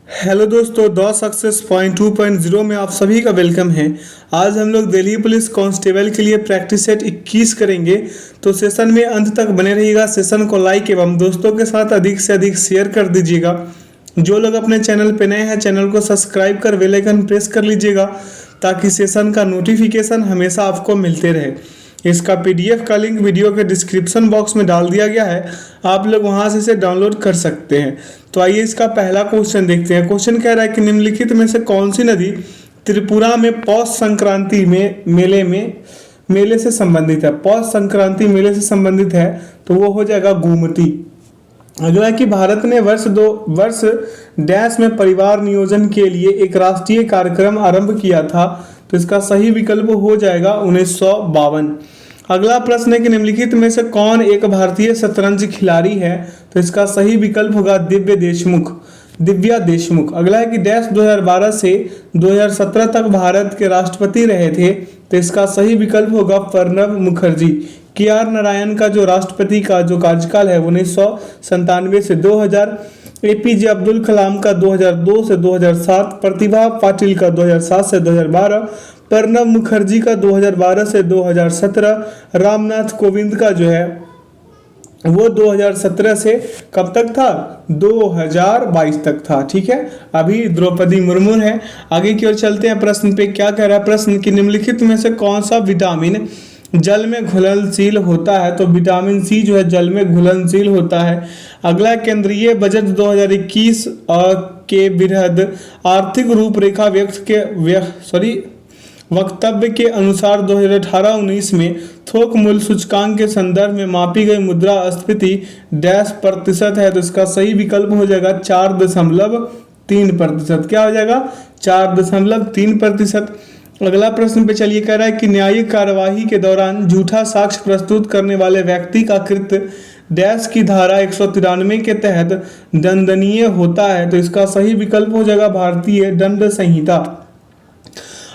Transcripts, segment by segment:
Hello दोस्तों, the success point 2.0 में आप सभी का वेलकम है। आज हम लोग दिल्ली पुलिस कांस्टेबल के लिए प्रैक्टिस सेट 21 करेंगे। तो सेशन में अंत तक बने रहिएगा। सेशन को लाइक एवं दोस्तों के साथ अधिक से अधिक शेयर कर दीजिएगा। जो लोग अपने चैनल पे नए हैं, चैनल को सब्सक्राइब कर बेल आइकन प्रेस कर लीजिएगा ताकि सेशन का नोटिफिकेशन हमेशा आपको मिलते रहे। इसका पीडीएफ का लिंक वीडियो के डिस्क्रिप्शन बॉक्स में डाल दिया गया है, आप लोग वहां से इसे डाउनलोड कर सकते हैं। तो आइए इसका पहला क्वेश्चन देखते हैं। क्वेश्चन कह रहा है कि निम्नलिखित में से कौन सी नदी त्रिपुरा में पौष संक्रांति में मेले से संबंधित है। पौष संक्रांति मेले से संबंधित है तो वो हो जाएगा गोमती। अगला है कि भारत ने वर्ष डैश में परिवार नियोजन के लिए एक राष्ट्रीय कार्यक्रम आरंभ किया था, तो इसका सही विकल्प हो जाएगा 1952। अगला प्रश्न है कि निम्नलिखित में से कौन एक भारतीय शतरंज खिलाड़ी है, तो इसका सही विकल्प होगा दिव्या देशमुख। अगला है कि डैश 2012 से 2017 तक भारत के राष्ट्रपति रहे थे, तो इसका सही विकल्प होगा प्रणब मुखर्जी। के.आर. नारायण का जो राष्ट्रपति का जो कार्यकाल है 1997 से 2000, एपीजे अब्दुल कलाम का 2002 से 2007, प्रतिभा पाटिल का 2007 से 2012, प्रणब मुखर्जी का 2012 से 2017, रामनाथ कोविंद का जो है वो 2017 से कब तक था, 2022 तक था। ठीक है, अभी द्रौपदी मुर्मू है। आगे की ओर चलते हैं। प्रश्न पे क्या कह रहा है प्रश्न कि निम्नलिखित में से कौन सा विटामिन जल में घुलनशील होता है, तो विटामिन सी जो है जल में घुलनशील होता है। अगला केंद्रीय बजट 2021 के बृहद आर्थिक रूपरेखा वक्तव्य के अनुसार 2018-19 में थोक मूल्य सूचकांक के संदर्भ में मापी गई मुद्रास्फीति डैश प्रतिशत है, तो इसका सही विकल्प हो जाएगा 4.3%। क्या हो जाएगा, 4.3%। अगला प्रश्न पे चलिए, कह रहा है कि न्यायिक कार्यवाही के दौरान झूठा साक्ष्य प्रस्तुत करने वाले व्यक्ति का कृत्य डैश की धारा 193 के तहत दंडनीय होता है, तो इसका सही विकल्प हो जाएगा भारतीय दंड संहिता।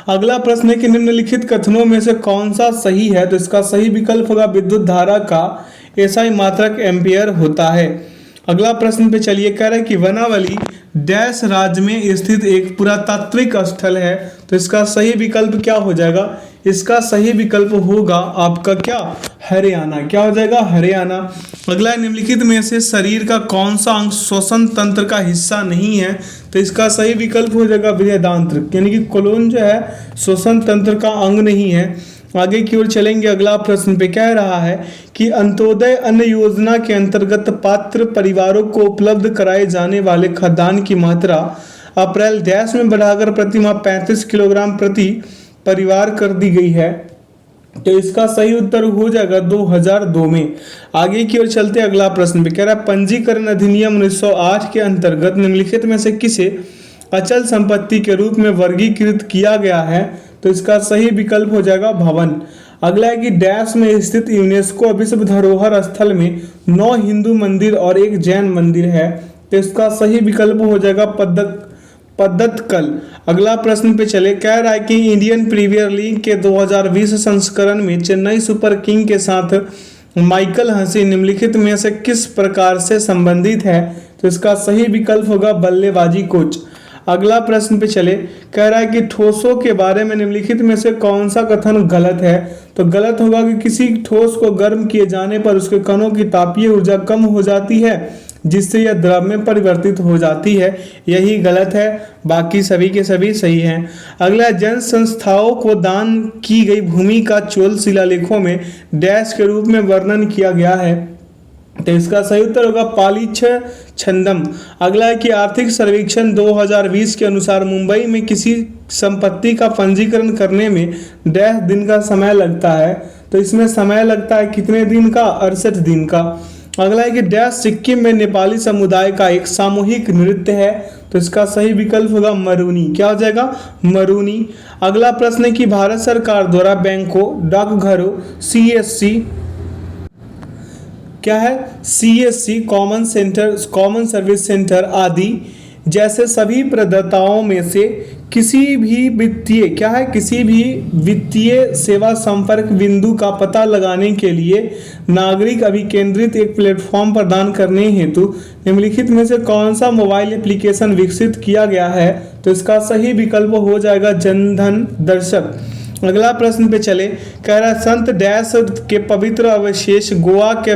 अगला प्रश्न है कि निम्नलिखित कथनों में से कौन सा सही है, तो इसका सही विकल्प होगा विद्युत धारा का एसआई मात्रक एम्पियर होता है। अगला प्रश्न पे चलिए, कह रहा है कि वनावली डैश राज्य में स्थित एक पुरातात्विक स्थल है, तो इसका सही विकल्प क्या हो जाएगा, इसका सही विकल्प होगा आपका क्या, हरियाणा। क्या हो जाएगा, हरियाणा। अगला निम्नलिखित में से शरीर का कौन सा अंग श्वसन तंत्र का हिस्सा नहीं है, तो इसका सही विकल्प हो जाएगा बृहदांत्र, यानी कि कोलोन जो है श्वसन तंत्र का अंग नहीं है। आगे की ओर चलेंगे। अगला प्रश्न पे कह रहा है कि अंत्योदय अन्न योजना के अंतर्गत पात्र परिवारों को उपलब्ध कराए जाने वाले खाद्यान्न की मात्रा अप्रैल डैश में बढ़ाकर प्रति माह 35 किलोग्राम प्रति परिवार कर दी गई है, तो इसका सही उत्तर हो जाएगा 2002 में। आगे की ओर चलते अगला प्रश्न पे कह रहा है पंजीकरण अधिनियम 1908 के अंतर्गत निम्नलिखित में से किसे अचल संपत्ति के रूप में वर्गीकृत किया गया है, तो इसका सही विकल्प हो जाएगा भवन। अगला है कि डैश में स्थित यूनेस्को विश्व धरोहर स्थल में 9 हिंदू मंदिर और 1 जैन मंदिर है, तो इसका सही विकल्प हो जाएगा पद्दतकल। अगला प्रश्न पे चले, कह रहा है कि इंडियन प्रीमियर लीग के 2020 संस्करण में चेन्नई सुपर किंग के साथ माइकल हसी निम्नलिखित में से किस प्रकार से संबंधित है, तो इसका सही विकल्प होगा बल्लेबाजी कोच। अगला प्रश्न पे चले, कह रहा है कि ठोसों के बारे में निम्नलिखित में से कौन सा कथन गलत है, तो गलत होगा कि किसी ठोस को गर्म किए जाने पर उसके कणों की तापीय ऊर्जा कम हो जाती है जिससे यह द्रव में परिवर्तित हो जाती है, यही गलत है, बाकी सभी के सभी सही हैं। अगला, जन संस्थाओं को दान की गई भूमि का चोल शिलालेखों में डैश के रूप में वर्णन किया गया है, तो इसका सही उत्तर होगा पालिछ छंदम। अगला है कि आर्थिक सर्वेक्षण 2020 के अनुसार मुंबई में किसी संपत्ति का पंजीकरण करने में डैश दिन का समय लगता है, तो इसमें समय लगता है कितने दिन का, 68 दिन का। अगला है कि डैश सिक्किम में नेपाली समुदाय का एक सामूहिक नृत्य है, तो इसका सही विकल्प होगा मरूनी। क्या हो जाएगा, मरूनी। अगला प्रश्न है कि भारत सरकार द्वारा बैंकों, डाकघरों, सीएससी क्या है, सीएससी कॉमन सर्विस सेंटर आदि जैसे सभी प्रदाताओं में से किसी भी वित्तीय क्या है किसी भी वित्तीय सेवा संपर्क बिंदु का पता लगाने के लिए नागरिक अभिकेंद्रित एक प्लेटफॉर्म प्रदान करने हेतु निम्नलिखित में से कौन सा मोबाइल एप्लीकेशन विकसित किया गया है? तो इसका सही विकल्प हो जाएगा जनधन दर्शक। अगला प्रश्न पे चले, कह रहा है संत डैश के पवित्र अवशेष गोवा के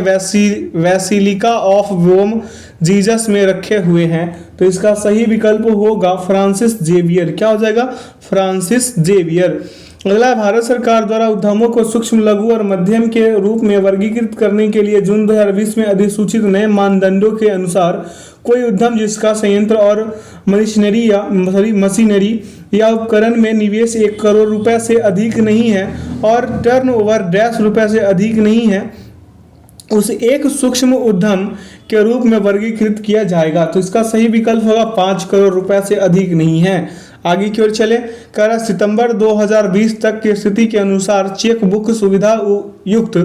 वैसिलिका ऑफ रोम जीसस में रखे हुए हैं। तो इसका सही विकल्प होगा फ्रांसिस जेवियर। क्या हो जाएगा? Francis Xavier. अगला, भारत सरकार द्वारा उद्यमों को सूक्ष्म लघु और मध्यम के रूप में वर्गीकृत करने के लिए जून 2020 में अधिसूचित नए मानदंडों के अनुसार कोई उद्यम जिसका संयंत्र और मशीनरी या उपकरण में निवेश 1 करोड़ रुपए से अधिक नहीं है और टर्नओवर ₹1 से अधिक नहीं है, उस एक सूक्ष्म उद्यम के रूप में वर्गीकृत किया जाएगा। तो इसका सही विकल्प होगा 5 करोड़ रुपए से अधिक नहीं है। आगे की ओर चले, कह रहा सितंबर 2020 तक की स्थिति के अनुसार चेक बुक सुविधा युक्त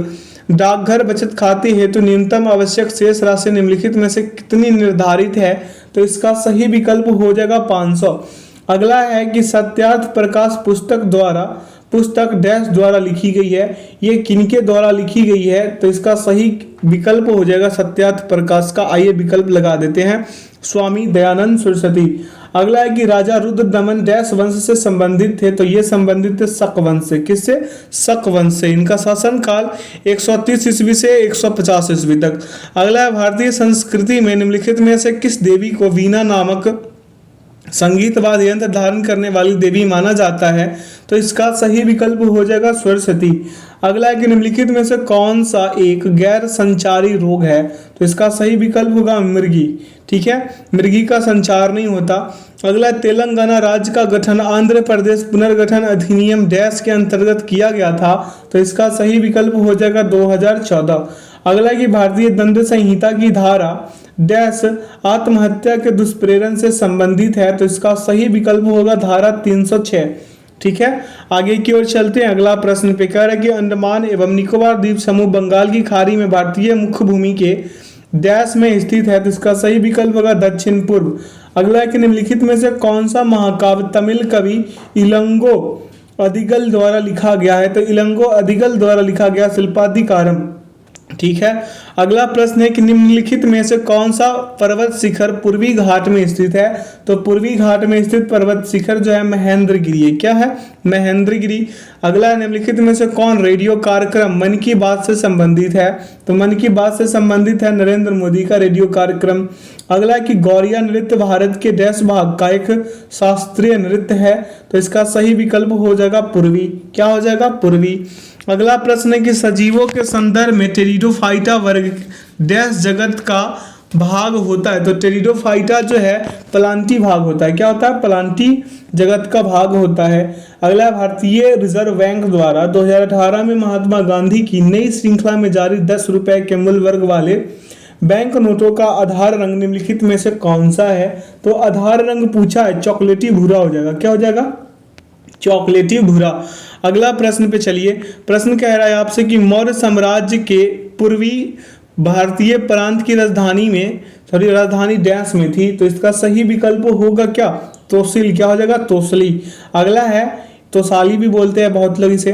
डाकघर बचत खाते हेतु न्यूनतम आवश्यक शेष राशि निम्नलिखित में से कितनी निर्धारित है? तो इसका सही विकल्प हो जाएगा 500। अगला है कि सत्यार्थ प्रकाश पुस्तक डैश द्वारा लिखी गई है, ये किनके द्वारा लिखी गई है? तो इसका सही विकल्प हो जाएगा सत्यार्थ प्रकाश का। आइए विकल्प लगा देते हैं, स्वामी दयानंद सरस्वती। अगला है कि राजा रुद्र दमन डैश वंश से संबंधित थे, तो ये संबंधित थे शक वंश से। किससे? शक वंश से। इनका शासन काल 130 ईस्वी से 150 ईस्वी तक। अगला है भारतीय संस्कृति में निम्नलिखित में से किस देवी को वीणा नामक संगीत वाद्य यंत्र धारण करने वाली देवी माना जाता है? तो इसका सही विकल्प हो जाएगा सरस्वती। अगला है कि निम्नलिखित में से कौन सा एक गैर संचारी रोग है? तो इसका सही विकल्प होगा मृगी। ठीक है, मृगी का संचार नहीं होता। अगला, तेलंगाना राज्य का गठन आंध्र प्रदेश पुनर्गठन अधिनियम डैश के अंतर्गत किया गया था। तो इसका सही विकल्प हो जाएगा 2014। अगला कि भारतीय दंड संहिता की धारा डैश आत्महत्या के दुष्प्रेरण से संबंधित है। तो इसका सही विकल्प होगा धारा 306। ठीक है, आगे की ओर चलते हैं। अगला प्रश्न पे कह रहा है कि अंडमान एवं निकोबार द्वीप समूह बंगाल की खाड़ी में भारतीय मुख्य भूमि के डैश में स्थित है। तो इसका सही विकल्प होगा दक्षिण पूर्व। अगला है कि निम्नलिखित में से कौन सा महाकाव्य तमिल कवि इलंगो अदिगल द्वारा लिखा गया है? तो इलंगो अदिगल द्वारा लिखा गया शिल्पाधिकारम। ठीक है, अगला प्रश्न है कि निम्नलिखित में से कौन सा पर्वत शिखर पूर्वी घाट में स्थित है? तो पूर्वी घाट में स्थित पर्वत शिखर जो है महेंद्रगिरी है। क्या है? महेंद्रगिरी। अगला, निम्नलिखित में से कौन रेडियो कार्यक्रम मन की बात से संबंधित है? तो मन की बात से संबंधित है नरेंद्र मोदी का रेडियो कार्यक्रम। अगला कि गौरिया नृत्य भारत के डैश भाग का एक शास्त्रीय नृत्य है। तो इसका सही विकल्प हो जाएगा पूर्वी। क्या हो जाएगा? पूर्वी। अगला प्रश्न है कि सजीवों के संदर्भ में टेरिडोफाइटा वर्ग डैश जगत का भाग होता है। तो टेरिडोफाइटा जो है प्लांटी भाग होता है। क्या होता है? प्लांटी जगत का भाग होता है। अगला, भारतीय रिजर्व बैंक द्वारा 2018 में महात्मा गांधी की नई श्रृंखला में जारी 10 रुपए के मूल्य वर्ग वाले बैंक नोटों का आधार रंग निम्नलिखित में से कौन सा है? तो आधार रंग पूछा है, चॉकलेटी भूरा हो जाएगा। क्या हो जाएगा? चॉकलेटी भूरा। अगला प्रश्न पे चलिए। प्रश्न कह रहा है आपसे कि मौर्य साम्राज्य के पूर्वी भारतीय प्रांत की राजधानी डैश में थी। तो इसका सही विकल्प होगा क्या? तोसिल। क्या हो जाएगा? तोसली। अगला है तोसाली भी बोलते हैं बहुत लोग इसे,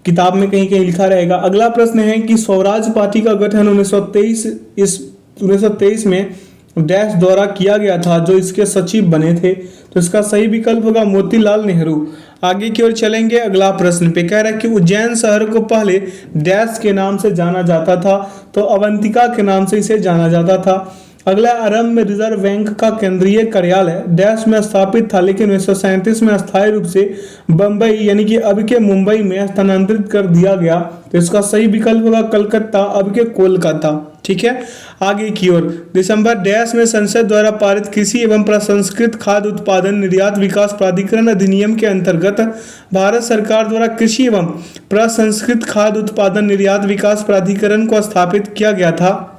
किताब में कहीं कहीं लिखा रहेगा। अगला प्रश्न है कि स्वराज पार्टी का गठन 1923 में डैश द्वारा किया गया था, जो इसके सचिव बने थे। तो इसका सही विकल्प होगा मोतीलाल नेहरू। आगे की ओर चलेंगे। अगला प्रश्न पे कह रहा है कि उज्जैन शहर को पहले डैश के नाम से जाना जाता था। तो अवंतिका के नाम से इसे जाना जाता था। अगला, आरंभ में रिजर्व बैंक का केंद्रीय कार्यालय डैश में स्थापित था, लेकिन 1937 में अस्थायी रूप से बंबई यानी कि अब के मुंबई में स्थानांतरित कर दिया गया। तो इसका सही विकल्प होगा कलकत्ता, अब के कोलकाता। ठीक है, आगे की ओर। दिसंबर डैश में संसद द्वारा पारित कृषि एवं प्रसंस्कृत खाद्य उत्पादन निर्यात विकास प्राधिकरण अधिनियम के अंतर्गत भारत सरकार द्वारा कृषि एवं प्रसंस्कृत खाद्य उत्पादन निर्यात विकास प्राधिकरण को स्थापित किया गया था।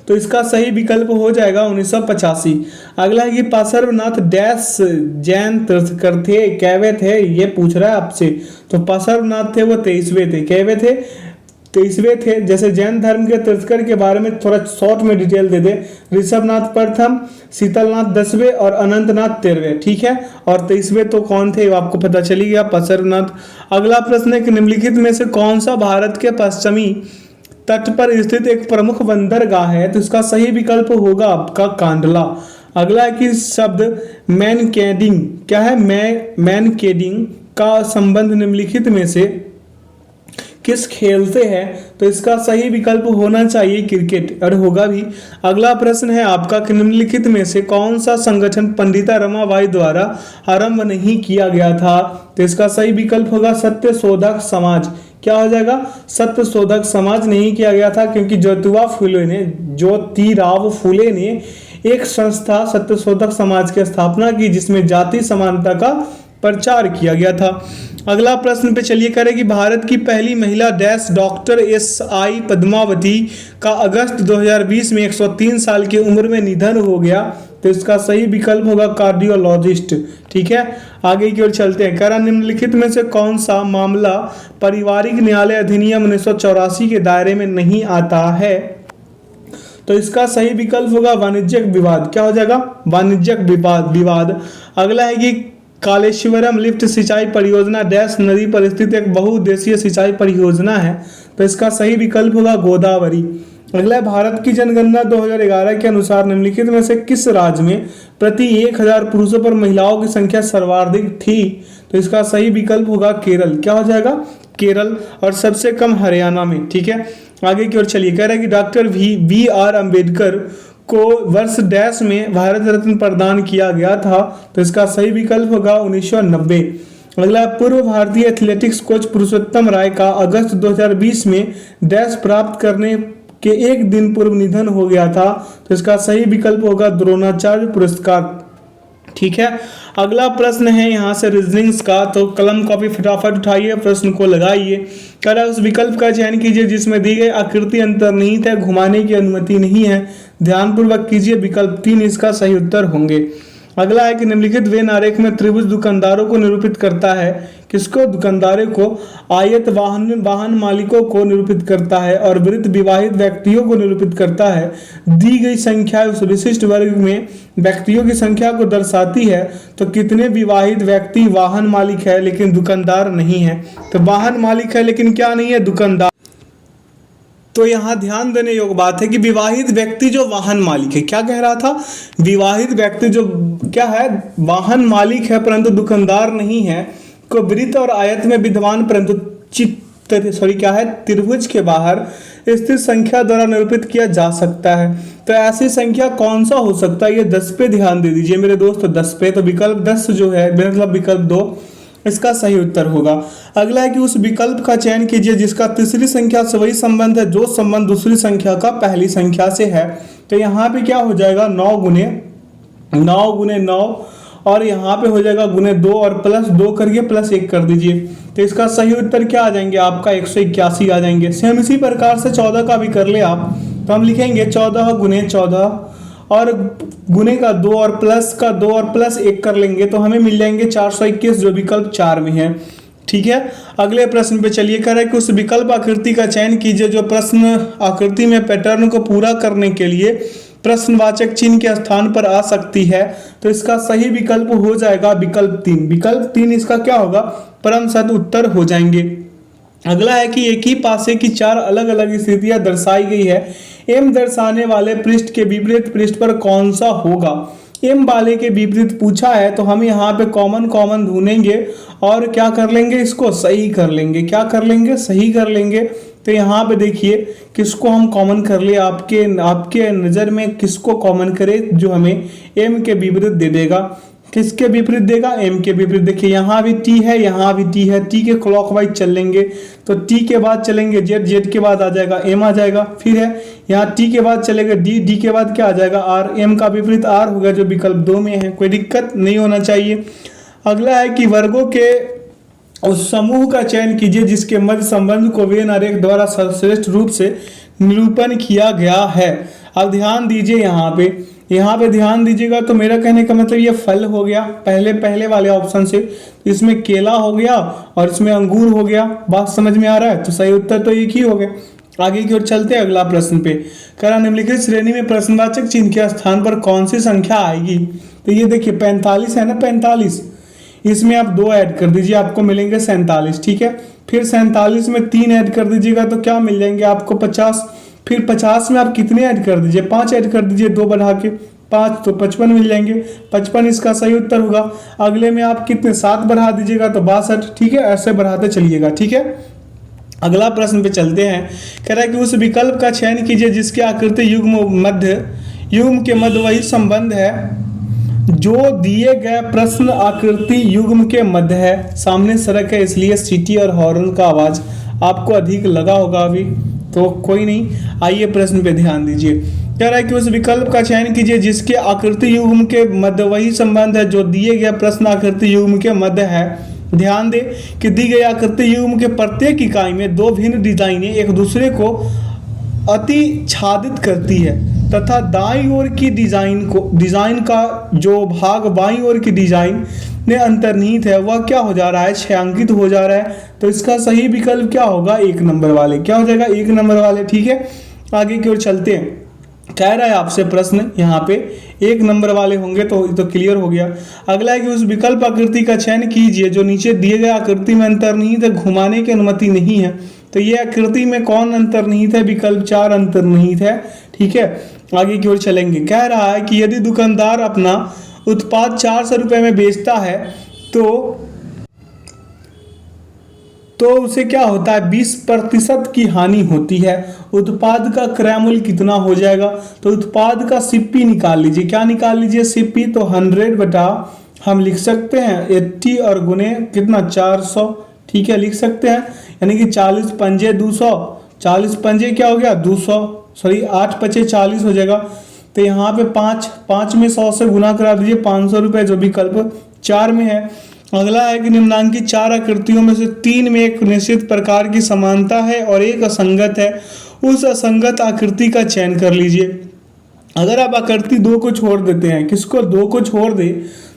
तो इसका सही विकल्प हो जाएगा 1985। अगला है कि पार्श्वनाथ डैश जैन तीर्थंकर थे, कैवे थे, ये पूछ रहा है आपसे। तो पार्श्वनाथ थे वो 23वें थे, कैवे थे 23वें थे। जैसे जैन धर्म के तीर्थंकर के बारे में थोड़ा शॉर्ट में डिटेल दे दे, ऋषभनाथ प्रथम, शीतलनाथ 10वें और अनंतनाथ 13वें। ठीक है, और 23वें तो कौन थे आपको पता चली गया, पसरनाथ। अगला प्रश्न है कि निम्नलिखित में से कौन सा भारत के पश्चिमी तट पर स्थित एक प्रमुख बंदरगाह है, तो इसका सही विकल्प होगा आपका कांडला। अगला है कि शब्द मैनकेडिंग क्या है, मैनकेडिंग का संबंध निम्नलिखित में से किस खेल से है, तो इसका सही विकल्प होना चाहिए क्रिकेट, और होगा भी। अगला प्रश्न है आपका कि निम्नलिखित में से कौन सा संगठन पंडिता रमाबाई द्वारा आरंभ नहीं किया गया था, तो इसका सही विकल्प होगा सत्य शोधक समाज। क्या हो जाएगा, सत्य शोधक समाज नहीं किया गया था, क्योंकि ज्योतिराव फुले ने एक संस्था सत्य शोधक समाज की स्थापना की, जिसमें जाति समानता का प्रचार किया गया था। अगला प्रश्न पे चलिए करें कि भारत की पहली महिला डैश डॉक्टर SI पद्मावती का अगस्त 2020 में 103 साल की उम्र में निधन हो गया, तो इसका सही विकल्प होगा कार्डियोलॉजिस्ट। ठीक है, आगे की ओर चलते हैं। करा निम्नलिखित में से कौन सा मामला पारिवारिक न्यायालय अधिनियम 1984 के दायरे में नहीं आता है, तो इसका सही विकल्प होगा वाणिज्यिक विवाद। क्या हो जाएगा, वाणिज्यिक विवाद। अगला है कि कालेश्वरम लिफ्ट सिंचाई परियोजना डैश नदी पर स्थित एक बहुउद्देशीय सिंचाई परियोजना है, तो इसका सही विकल्प होगा गोदावरी। अगला है भारत की जनगणना 2011 के अनुसार निम्नलिखित में से किस राज्य में प्रति 1000 पुरुषों पर महिलाओं की संख्या सर्वाधिक थी, तो इसका सही विकल्प होगा केरल। क्या हो जाएगा, केरल, और सबसे कम हरियाणा में। ठीक है, आगे की ओर चलिए। कह रहा है कि डॉक्टर BR अम्बेडकर को वर्ष डैश में भारत रत्न प्रदान किया गया था, तो इसका सही विकल्प होगा 1990। अगला, पूर्व भारतीय एथलेटिक्स कोच पुरुषोत्तम राय का अगस्त 2020 में डैश प्राप्त करने के एक दिन पूर्व निधन हो गया था, तो इसका सही विकल्प होगा द्रोणाचार्य पुरस्कार। ठीक है, अगला प्रश्न है यहाँ से रीजनिंग्स का, तो कलम कॉपी फटाफट उठाइए, प्रश्न को लगाइए। कह रहा है उस विकल्प का चयन कीजिए जिसमें दी गई आकृति अंतर्निहित है, घुमाने की अनुमति नहीं है, ध्यानपूर्वक कीजिए। विकल्प 3 इसका सही उत्तर होंगे। अगला है कि निम्नलिखित वेन आरेख में त्रिभुज दुकानदारों को निरूपित करता है, किसको, दुकानदारों को। आयत वाहन मालिकों को निरूपित करता है, और वृत्त विवाहित व्यक्तियों को निरूपित करता है। दी गई संख्या उस विशिष्ट वर्ग में व्यक्तियों की संख्या को दर्शाती है, तो कितने विवाहित व्यक्ति वाहन मालिक है लेकिन दुकानदार नहीं है, तो वाहन मालिक है लेकिन क्या नहीं है, दुकानदार। तो यहाँ ध्यान देने योग्य बात है कि विवाहित व्यक्ति जो वाहन मालिक है, क्या कह रहा था, विवाहित व्यक्ति जो क्या है, वाहन मालिक है परंतु दुकानदार नहीं है, को वृत्त और आयत में विद्यमान परंतु त्रिभुज के बाहर स्थित संख्या द्वारा निरूपित किया जा सकता है। तो ऐसी संख्या कौन सा हो सकता है, ये 10 पे ध्यान दे दीजिए मेरे दोस्त, 10 पे। तो विकल्प 10 जो है, मतलब विकल्प 2 इसका सही उत्तर होगा। अगला है कि उस विकल्प का चयन कीजिए जिसका तीसरी संख्या से वही संबंध है जो संबंध दूसरी संख्या का पहली संख्या से है। तो यहाँ पे क्या हो जाएगा, 9 गुने 9, और यहाँ पे हो जाएगा गुने 2, और प्लस 2 करिए, प्लस 1 कर दीजिए। तो इसका सही उत्तर क्या आ जाएंगे आपका, 181 आ जाएंगे। सेम इसी प्रकार से 14 का भी कर ले आप, तो हम लिखेंगे 14 गुने 14, और गुने का 2 और प्लस का 2 और प्लस 1 कर लेंगे, तो हमें मिल जाएंगे 421, जो विकल्प 4 में है। ठीक है, अगले प्रश्न पे चलिए। कह रहा है कि उस विकल्प आकृति का चयन कीजिए जो प्रश्न आकृति में पैटर्न को पूरा करने के लिए प्रश्नवाचक चिन्ह के स्थान पर आ सकती है। तो इसका सही विकल्प हो जाएगा विकल्प 3। विकल्प 3 इसका क्या होगा, परम सद उत्तर हो जाएंगे। अगला है कि एक ही पासे की 4 अलग अलग स्थितियां दर्शाई गई है, एम दर्शाने वाले पृष्ठ के विपरीत पृष्ठ पर कौन सा होगा। एम वाले के विपरीत पूछा है, तो हम यहाँ पे कॉमन ढूंढेंगे और क्या कर लेंगे, इसको सही कर लेंगे। क्या कर लेंगे, सही कर लेंगे। तो यहाँ पे देखिए किसको हम कॉमन कर ले, आपके नज़र में किसको कॉमन करे जो हमें एम के विपरीत दे देगा। किसके विपरीत देगा, एम के विपरीत। देखिए यहाँ भी टी है, यहाँ भी टी है, टी के क्लॉकवाइज चल लेंगे, तो टी के बाद चलेंगे जेड, जेड के बाद आ जाएगा एम आ जाएगा। फिर है यहाँ टी के बाद चलेगा डी, डी के बाद क्या आ जाएगा आर, एम का विपरीत आर होगा जो विकल्प 2 में है। कोई दिक्कत नहीं होना चाहिए। अगला है कि वर्गों के उस समूह का चयन कीजिए जिसके मध्य संबंध को वेन आरेख द्वारा सर्वश्रेष्ठ रूप से निरूपण किया गया है। अब ध्यान दीजिए यहाँ पे यहाँ पे ध्यान दीजिएगा, तो मेरा कहने का मतलब ये फल हो गया पहले वाले ऑप्शन से, इसमें केला हो गया और इसमें अंगूर हो गया। बात समझ में आ रहा है? तो सही उत्तर तो एक ही हो गया। आगे की ओर चलते हैं अगला प्रश्न पे। कह रहा निम्नलिखित श्रेणी में प्रश्नवाचक चिन्ह के स्थान पर कौन सी संख्या आएगी? तो ये देखिए 45 है ना, 45, इसमें आप 2 ऐड कर दीजिए, आपको मिलेंगे 47। ठीक है, फिर 47 में 3 ऐड कर दीजिएगा तो क्या मिल जाएंगे आपको? 50। फिर 50 में आप कितने ऐड कर दीजिए? 5 ऐड कर दीजिए, 2 बढ़ा के 5, तो 55 मिल जाएंगे। 55 इसका सही उत्तर होगा। अगले में आप कितने 7 बढ़ा दीजिएगा तो 62। ठीक है, ऐसे बढ़ाते चलिएगा। ठीक है, अगला प्रश्न पे चलते हैं। कह रहा है कि उस विकल्प का चयन कीजिए जिसकी आकृति युग्म के मध्य वही संबंध है जो दिए गए प्रश्न आकृति युग्म के मध्य है। सामने सड़क है इसलिए सीटी और हॉर्न का आवाज आपको अधिक लगा होगा अभी, तो कोई नहीं। आइए प्रश्न पे ध्यान दीजिए। कह रहा है कि उस विकल्प का चयन कीजिए जिसके आकृति युग्म के मध्य वही संबंध है जो दिए गए प्रश्न आकृति युग्म के मध्य है। ध्यान दें कि दी गई आकृति युग्म के प्रत्येक इकाई में 2 भिन्न डिजाइनें एक दूसरे को अतिच्छादित करती है तथा दाईं ओर की डिजाइन का जो भाग बाईं ओर की डिजाइन में अंतर्निहित है वह क्या हो जा रहा है? छायांकित हो जा रहा है। तो इसका सही विकल्प क्या होगा? 1 नंबर वाले। क्या हो जाएगा? 1 नंबर वाले। ठीक है, आगे की ओर चलते हैं। कह रहा है आपसे प्रश्न यहाँ पे 1 नंबर वाले होंगे तो क्लियर हो गया। अगला है कि उस विकल्प आकृति का चयन कीजिए जो नीचे दिए गए आकृति में अंतर्निहित है, घुमाने की अनुमति नहीं है। तो ये आकृति में कौन अंतर्निहित है? विकल्प 4 अंतर्निहित है। ठीक है, आगे की ओर चलेंगे। कह रहा है कि यदि दुकानदार अपना उत्पाद 400 रुपये में बेचता है तो उसे क्या होता है? 20% की हानि होती है। उत्पाद का क्रय मूल्य कितना हो जाएगा? तो उत्पाद का सीपी निकाल लीजिए। क्या निकाल लीजिए? सीपी। तो 100 बटा हम लिख सकते हैं 80 और गुने कितना? 400। ठीक है, लिख सकते हैं, यानी कि 40 पंजे 200। 40 पंजे क्या हो गया? 200, सॉरी 8 पचे 40 हो जाएगा। तो यहाँ पे 5 में 100 से गुना करा दीजिए, 500 रुपये, जो विकल्प 4 में है। अगला है कि निम्नांकित 4 आकृतियों में से 3 में एक निश्चित प्रकार की समानता है और एक असंगत है। उस असंगत आकृति का चयन कर लीजिए। अगर आप आकृति 2 को छोड़ देते हैं, किसको? 2 को छोड़ दे,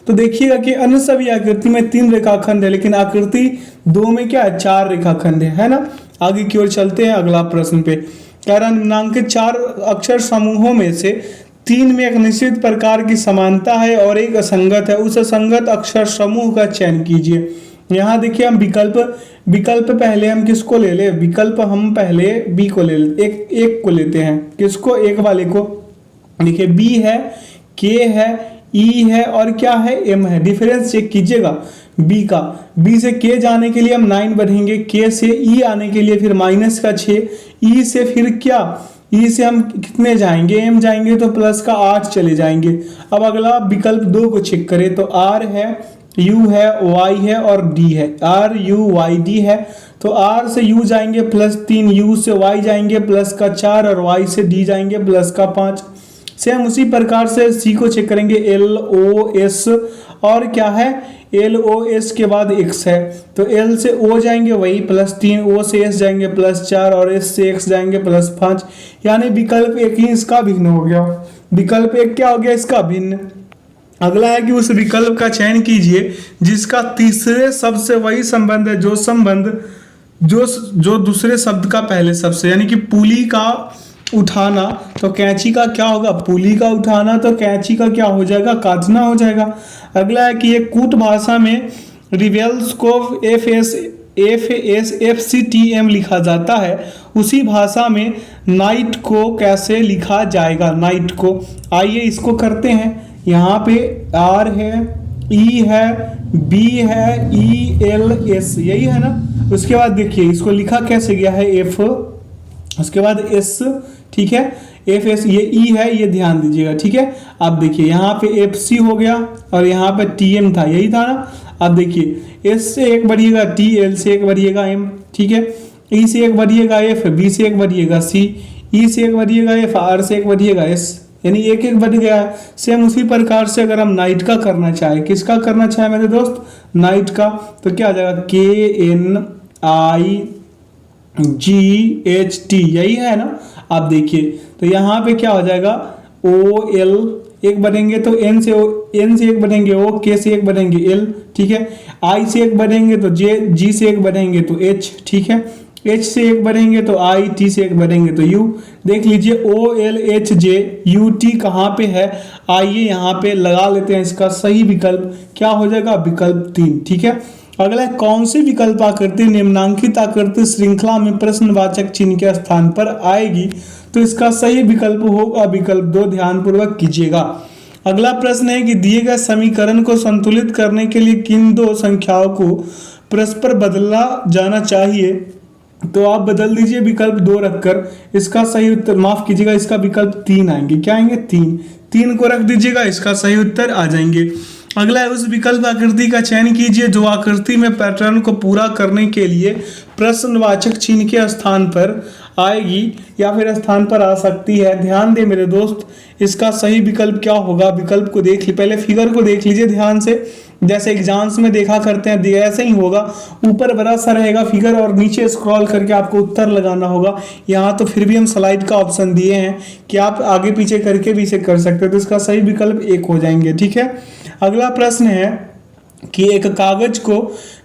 तो देखिएगा कि अन्य सभी आकृति में 3 रेखाखंड है, लेकिन आकृति 2 में क्या है? 4 रेखाखंड है ना। आगे की ओर चलते हैं अगला प्रश्न पे। कह रहा निम्नांकित 4 अक्षर समूहों में से 3 में एक निश्चित प्रकार की समानता है और एक असंगत है। उस असंगत अक्षर समूह का चयन कीजिए। यहाँ देखिए हम विकल्प पहले हम किसको ले ले? विकल्प हम पहले बी को ले ले, एक को लेते हैं। किसको? 1 वाले को। देखिए बी है, के है, ई है और क्या है? एम है। डिफरेंस चेक कीजिएगा बी का। बी से के जाने के लिए हम 9 बढ़ेंगे, के से ई आने के लिए फिर माइनस का 6, ई से फिर क्या? ई से हम कितने जाएंगे? एम जाएंगे तो प्लस का 8 चले जाएंगे। अब अगला विकल्प 2 को चेक करें तो आर है, यू है, वाई है और डी है। आर यू वाई डी है, तो आर से यू जाएंगे +3, यू से वाई जाएंगे प्लस का 4 और वाई से डी जाएंगे प्लस का 5। सेम उसी प्रकार से सी को चेक करेंगे, एल ओ एस और क्या है? एल ओ एस के बाद एक्स है, तो एल से ओ जाएंगे वही +3, ओ से एस जाएंगे +4 और एस से एक्स जाएंगे +5। यानी विकल्प 1 ही इसका भिन्न हो गया। विकल्प 1 क्या हो गया? इसका भिन्न। अगला है कि उस विकल्प का चयन कीजिए जिसका तीसरे शब्द से वही संबंध है जो संबंध जो दूसरे शब्द का पहले शब्द से, यानी कि पुली का उठाना तो कैंची का क्या होगा? पुली का उठाना तो कैंची का क्या हो जाएगा? काटना हो जाएगा। अगला है कि ये कूट भाषा में रिवेल्स को FSFCTM लिखा जाता है, उसी भाषा में नाइट को कैसे लिखा जाएगा? नाइट को, आइए इसको करते हैं। यहाँ पे R है, E है, B है, ELS, यही है ना। उसके बाद देखिए इसको लिखा कैसे गया है? F, उसके बाद S, ठीक है, FS, ये E है, ये ध्यान दीजिएगा। ठीक है, अब देखिए यहाँ पे FC हो गया और यहाँ पे TM था, यही था ना। अब देखिए S से 1 बढ़िएगा T, L से 1 बढ़िएगा M, ठीक है, E से 1 बढ़िएगा F, B से 1 बढ़िएगा C, E से 1 बढ़िएगा F, R से 1 बढ़िएगा S, यानी 1 बढ़ गया है। सेम उसी प्रकार से अगर हम नाइट का करना चाहें, किसका करना चाहे मेरे दोस्त? नाइट का, तो क्या आ जाएगा? KNIGHT, यही है ना। आप देखिए तो यहाँ पे क्या हो जाएगा? OL एक बढ़ेंगे तो एन से एक बढ़ेंगे ओ, के से एक बढ़ेंगे एल, ठीक है। आई से एक बढ़ेंगे तो जे, जी से एक बढ़ेंगे तो एच, ठीक है। एच से एक बढ़ेंगे तो आई, टी से एक बढ़ेंगे तो यू। देख लीजिए O L H J U T कहाँ पे है, आइए यहाँ पे लगा लेते हैं इसका सही विकल्प, क्या हो जाएगा, विकल्प 3, ठीक है। अगला कौन सी विकल्प आकृति निम्नांकित आकृति श्रृंखला में प्रश्नवाचक चिन्ह के स्थान पर आएगी, तो इसका सही विकल्प होगा विकल्प 2, ध्यान पूर्वक कीजिएगा। अगला प्रश्न है कि दिए गए समीकरण को संतुलित करने के लिए किन दो संख्याओं को परस्पर बदला जाना चाहिए, तो आप बदल दीजिए विकल्प 2 रखकर, इसका सही उत्तर, माफ कीजिएगा, इसका विकल्प 3 आएंगे, क्या आएंगे, 3 को रख दीजिएगा, इसका सही उत्तर आ जाएंगे। अगला है उस विकल्प आकृति का चयन कीजिए जो आकृति में पैटर्न को पूरा करने के लिए प्रश्नवाचक चिन्ह के स्थान पर आएगी या फिर स्थान पर आ सकती है। ध्यान दे मेरे दोस्त, इसका सही विकल्प क्या होगा, विकल्प को देख ली, पहले फिगर को देख लीजिए ध्यान से, जैसे एग्जाम्स में देखा करते हैं ऐसे ही होगा, ऊपर बड़ा सा रहेगा फिगर और नीचे स्क्रॉल करके आपको उत्तर लगाना होगा। यहाँ तो फिर भी हम स्लाइड का ऑप्शन दिए हैं कि आप आगे पीछे करके भी इसे कर सकते हैं, तो इसका सही विकल्प 1 हो जाएंगे, ठीक है। अगला प्रश्न है कि एक कागज को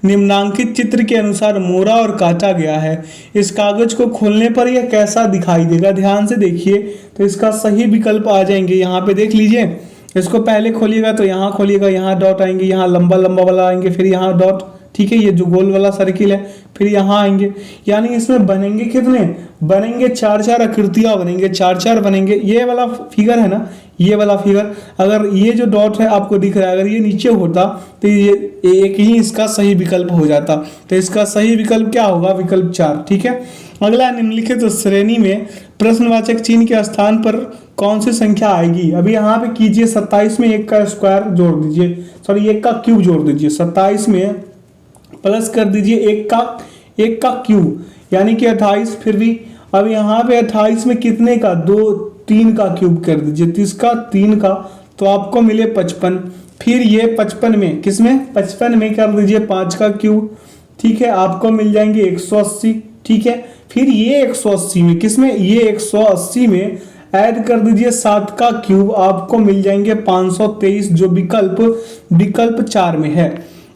निम्नांकित चित्र के अनुसार मोड़ा और काटा गया है, इस कागज को खोलने पर यह कैसा दिखाई देगा, ध्यान से देखिए, तो इसका सही विकल्प आ जाएंगे, यहाँ पे देख लीजिए, इसको पहले खोलिएगा तो यहाँ खोलिएगा, यहाँ डॉट आएंगे, यहाँ लंबा लंबा वाला आएंगे, फिर यहाँ डॉट, ठीक है, ये जो गोल वाला सर्किल है, फिर यहाँ आएंगे, यानी इसमें बनेंगे कितने, बनेंगे 4 आकृतियां बनेंगे, 4 बनेंगे। ये वाला फिगर है ना, ये वाला फिगर, अगर ये जो डॉट है आपको दिख रहा है, अगर ये नीचे होता तो ये एक ही इसका सही विकल्प हो जाता, तो इसका सही विकल्प क्या होगा, विकल्प 4, ठीक है। अगला निम्नलिखित तो श्रेणी में प्रश्नवाचक चिन्ह के स्थान पर कौन सी संख्या आएगी, अभी यहाँ पे कीजिए 27 में 1 का स्क्वायर जोड़ दीजिए, सॉरी 1 का क्यूब जोड़ दीजिए, 27 में प्लस कर दीजिए 1 का क्यूब, यानी कि 28, फिर भी अब यहाँ पे 28 में कितने का, 3 का क्यूब कर दीजिए, 30 का 3 का, तो आपको मिले 55, फिर ये 55 में, किसमें, 55 में कर दीजिए 5 का क्यूब, ठीक है, आपको मिल जाएंगे 180, ठीक है। फिर ये 180 में, किसमें, ये 180 में ऐड कर दीजिए 7 का क्यूब, आपको मिल जाएंगे 523, जो विकल्प 4 में है।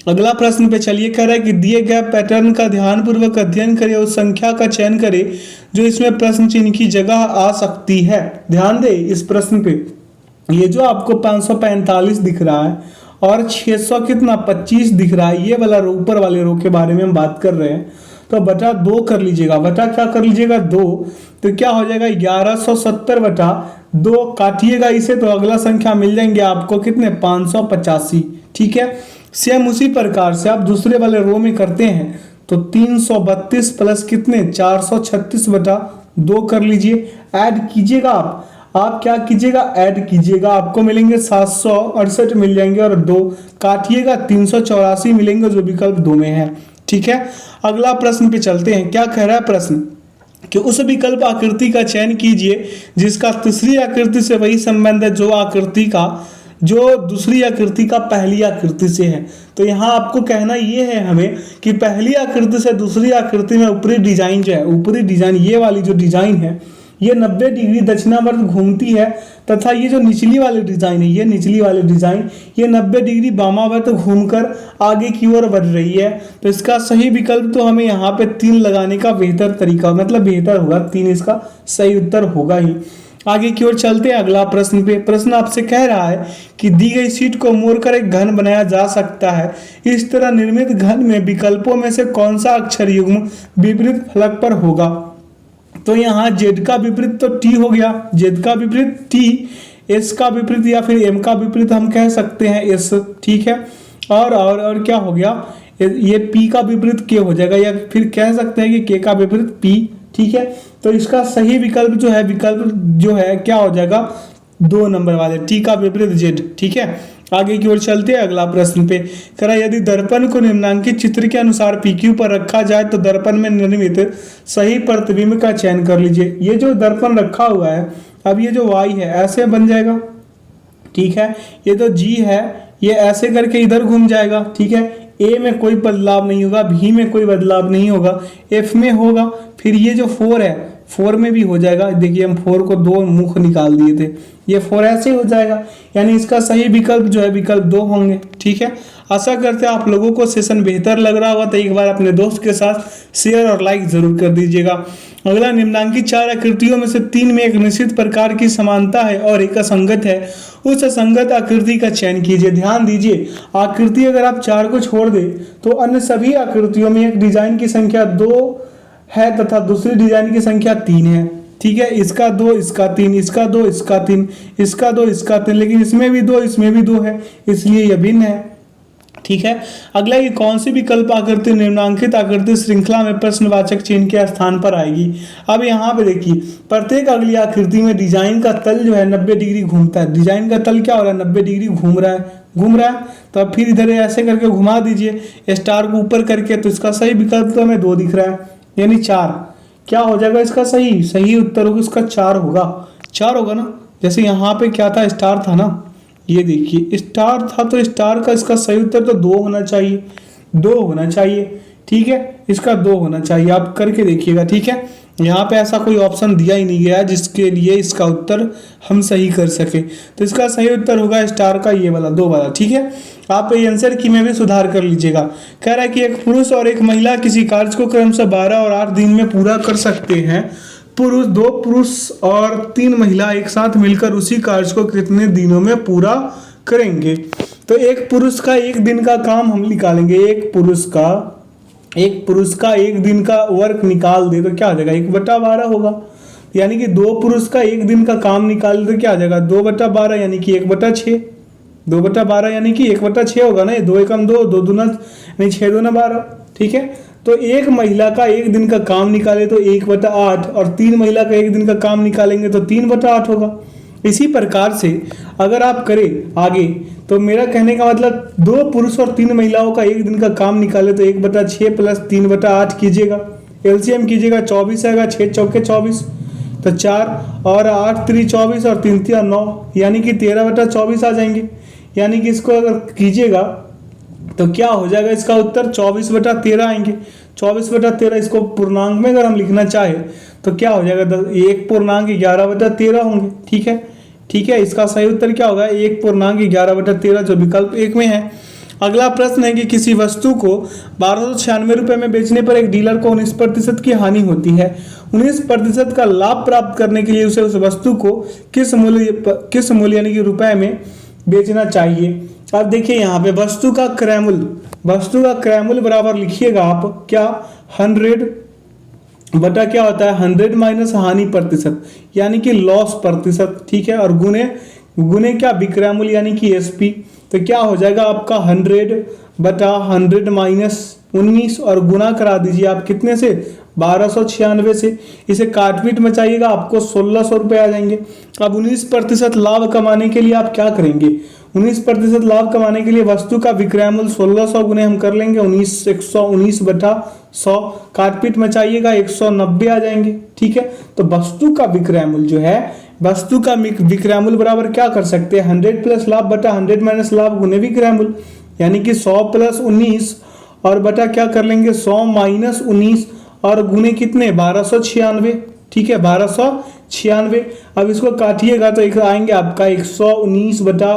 अगला प्रश्न पे चलिए, कह रहा है कि दिए गए पैटर्न का ध्यानपूर्वक अध्ययन करें, उस संख्या का चयन करें जो इसमें प्रश्न चिन्ह की जगह आ सकती है। ध्यान दे इस प्रश्न पे, ये जो आपको 545 दिख रहा है और 600 कितना 25 दिख रहा है, ये वाला ऊपर वाले रो के बारे में हम बात कर रहे हैं, तो बटा 2 कर लीजिएगा, बटा क्या कर लीजिएगा 2, तो क्या हो जाएगा 1170 बटा 2, काटिएगा इसे तो अगला संख्या मिल जाएंगे आपको कितने, 585, ठीक है। सेम उसी प्रकार से आप दूसरे वाले रो में करते हैं तो 332 प्लस कितने 436 बटा 2 कर लीजिए, ऐड कीजिएगा आप क्या कीजिएगा, ऐड कीजिएगा, आपको मिलेंगे 768 मिल जाएंगे और 2 काटिएगा 384 मिलेंगे, जो विकल्प 2 में है, ठीक है। अगला प्रश्न पे चलते हैं, क्या कह रहा है प्रश्न कि उस विकल्प आकृति का चयन कीजिए जिसका तीसरी आकृति से वही संबंध है जो दूसरी आकृति का पहली आकृति से है। तो यहाँ आपको कहना ये है हमें कि पहली आकृति से दूसरी आकृति में ऊपरी डिजाइन जो है, ऊपरी डिजाइन ये वाली जो डिजाइन है ये 90 डिग्री दक्षिणावर्त घूमती है, तथा ये जो निचली वाली डिजाइन है, ये निचली वाली डिजाइन ये 90 डिग्री वामावर्त घूमकर आगे की ओर बढ़ रही है। तो इसका सही विकल्प तो हमें यहाँ पे 3 लगाने का बेहतर तरीका, मतलब बेहतर होगा, 3 इसका सही उत्तर होगा ही। आगे की ओर चलते हैं अगला प्रश्न पे। प्रश्न आपसे कह रहा है कि दी गई शीट को मोड़कर एक घन बनाया जा सकता है, इस तरह निर्मित घन में विकल्पों में से कौन सा अक्षर युग्म विपरीत फलक पर होगा। तो यहाँ जेड का विपरीत तो टी हो गया, जेड का विपरीत टी, एस का विपरीत या फिर एम का विपरीत हम कह सकते हैं एस, ठीक है। और क्या हो गया, ये पी का विपरीत के हो जाएगा, या फिर कह सकते हैं कि के का विपरीत पी, ठीक है। तो इसका सही विकल्प जो है क्या हो जाएगा, 2 नंबर वाले, टी का विपरीत जेड, ठीक है। आगे की ओर चलते हैं अगला प्रश्न पे। करा यदि दर्पण को निम्नांकित चित्र के अनुसार पीक्यू पर रखा जाए तो दर्पण में निर्मित सही प्रतिबिंब का चयन कर लीजिए। ये जो दर्पण रखा हुआ है, अब ये जो वाई है ऐसे बन जाएगा, ठीक है। ये जो जी है ये ऐसे करके इधर घूम जाएगा, ठीक है। ए में कोई बदलाव नहीं होगा, बी में कोई बदलाव नहीं होगा, एफ में होगा, फिर ये जो 4 है 4 में भी हो जाएगा। देखिए हम 4 को 2 मुख निकाल दिए थे, ये 4 ऐसे हो जाएगा, यानी इसका सही विकल्प जो है विकल्प 2 होंगे। ठीक है, आशा करते हैं आप लोगों को सेशन बेहतर लग रहा होगा, तो एक बार अपने दोस्त के साथ शेयर और लाइक जरूर कर दीजिएगा। अगला, निम्नांकित 4 आकृतियों में से 3 में एक निश्चित प्रकार की समानता है और एक असंगत है, उस असंगत आकृति का चयन कीजिए। ध्यान दीजिए, आकृति अगर आप 4 को छोड़ दे तो अन्य सभी आकृतियों में एक डिजाइन की संख्या 2 है तथा दूसरी डिजाइन की संख्या 3 है। ठीक है, इसका 2, इसका 3, इसका 2, इसका 3, इसका 2, इसका 3, लेकिन इसमें भी 2, इसमें भी 2 है, इसलिए यह भिन्न है। ठीक है, अगला, ये कौन सी विकल्प आकृति निम्नांकित आकृति श्रृंखला में प्रश्नवाचक चिन्ह के स्थान पर आएगी। अब यहाँ पे देखिए, प्रत्येक अगली आकृति में डिजाइन का तल जो है 90 डिग्री घूमता है। डिजाइन का तल क्या हो रहा है, 90 डिग्री घूम रहा है। तो अब फिर इधर ऐसे करके घुमा दीजिए स्टार को ऊपर करके, तो इसका सही विकल्प तो हमें 2 दिख रहा है, यानी 4। क्या हो जाएगा इसका सही उत्तर होगा इसका 4 होगा ना। जैसे यहाँ पे क्या था, स्टार था ना, ये देखिए स्टार था, तो स्टार का इसका सही उत्तर तो 2 होना चाहिए। ठीक है, इसका 2 होना चाहिए, आप करके देखिएगा। ठीक है, यहाँ पे ऐसा कोई ऑप्शन दिया ही नहीं गया जिसके लिए इसका उत्तर हम सही कर सके, तो इसका सही उत्तर होगा स्टार का ये वाला 2 वाला। ठीक है, आप ये आंसर की में भी सुधार कर लीजिएगा। कह रहा है कि एक पुरुष और एक महिला किसी कार्य को क्रमशः 12 और 8 दिन में पूरा कर सकते हैं। 2 पुरुष और 3 महिला एक साथ मिलकर उसी कार्य को कितने दिनों में पूरा करेंगे। तो एक पुरुष का एक दिन का काम हम निकालेंगे, एक पुरुष का एक दिन का वर्क निकाल दे तो क्या आ जाएगा, 1/12 होगा। यानी कि 2 पुरुष का एक दिन का काम निकाल दे तो क्या आ जाएगा, 2/12 यानी कि 1/6। 2/12 यानी कि 1/6 होगा ना, 2 एकम 2, 2 दूना यानी 6 दूना 12। ठीक है, तो एक महिला का एक दिन का काम निकाले तो 1/8, और 3 महिला का एक दिन का काम निकालेंगे तो 3/8 होगा। इसी प्रकार से अगर आप करें आगे, तो मेरा कहने का मतलब 2 पुरुष और 3 महिलाओं का एक दिन का काम निकाले तो 1/6 प्लस 3/8 कीजिएगा, एलसीएम कीजिएगा, 24 आएगा, 6 चौके 24, तो 4 और 8 3 24 और 3 3 9, यानी कि 13/24 आ जाएंगे। यानी कि इसको अगर कीजिएगा तो क्या हो जाएगा, इसका उत्तर 24/13 आएंगे। 24/13 इसको पूर्णांक में अगर हम लिखना चाहे तो क्या हो जाएगा, 1.11/13 होंगे। ठीक है, इसका सही उत्तर क्या होगा, 1.11/13, जो विकल्प 1 में है। अगला प्रश्न है कि किसी वस्तु को 1296 रुपए में बेचने पर एक डीलर को 19% की हानि होती है। 19% का लाभ प्राप्त करने के लिए उसे उस वस्तु को किस मूल्य यानी कि रुपए में बेचना चाहिए। अब देखिए यहाँ पे वस्तु का क्रय मूल्य बराबर लिखिएगा आप, क्या 100 बटा क्या होता है 100 माइनस हानि प्रतिशत यानी कि लॉस प्रतिशत। ठीक है, और गुने क्या विक्रय मूल्य यानी कि एसपी, तो क्या हो जाएगा आपका 100 बटा 100 माइनस 19 और गुना करा दीजिए आप कितने से 1296 से। इसे काटपीट मचाइएगा, आपको 1600 रुपये आ जाएंगे। अब 19% लाभ कमाने के लिए आप क्या करेंगे, 19% लाभ कमाने के लिए वस्तु का विक्रय मूल्य 1600 गुने हम कर लेंगे 119 बटा 100, काटपीट मचाइएगा 190 आ जाएंगे। ठीक है, तो वस्तु का विक्रय मूल्य जो है, वस्तु का विक्रय मूल्य बराबर क्या कर सकते हैं 100 प्लस लाभ बटा 100 माइनस लाभ गुने विक्रय मूल्य, यानी कि 100 प्लस 19 और बटा क्या कर लेंगे 100 माइनस 19 और गुने कितने 1296। ठीक है, 1296। अब इसको काटिएगा तो एक आएंगे आपका 119 बटा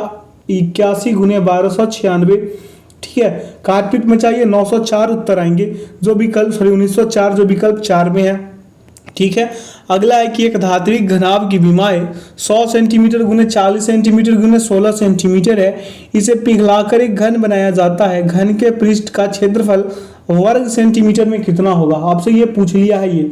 81 गुने 1296। ठीक है, काटपीट में चाहिए 904 उत्तर आएंगे, जो विकल्प 1904 जो विकल्प 4 में है। ठीक है, अगला है कि एक धात्विक घनाभ की विमाएं 100 सेंटीमीटर गुने 40 सेंटीमीटर गुने 16 सेंटीमीटर है। इसे पिघलाकर एक घन बनाया जाता है। घन के पृष्ठ का क्षेत्रफल वर्ग सेंटीमीटर में कितना होगा, आपसे ये पूछ लिया है। ये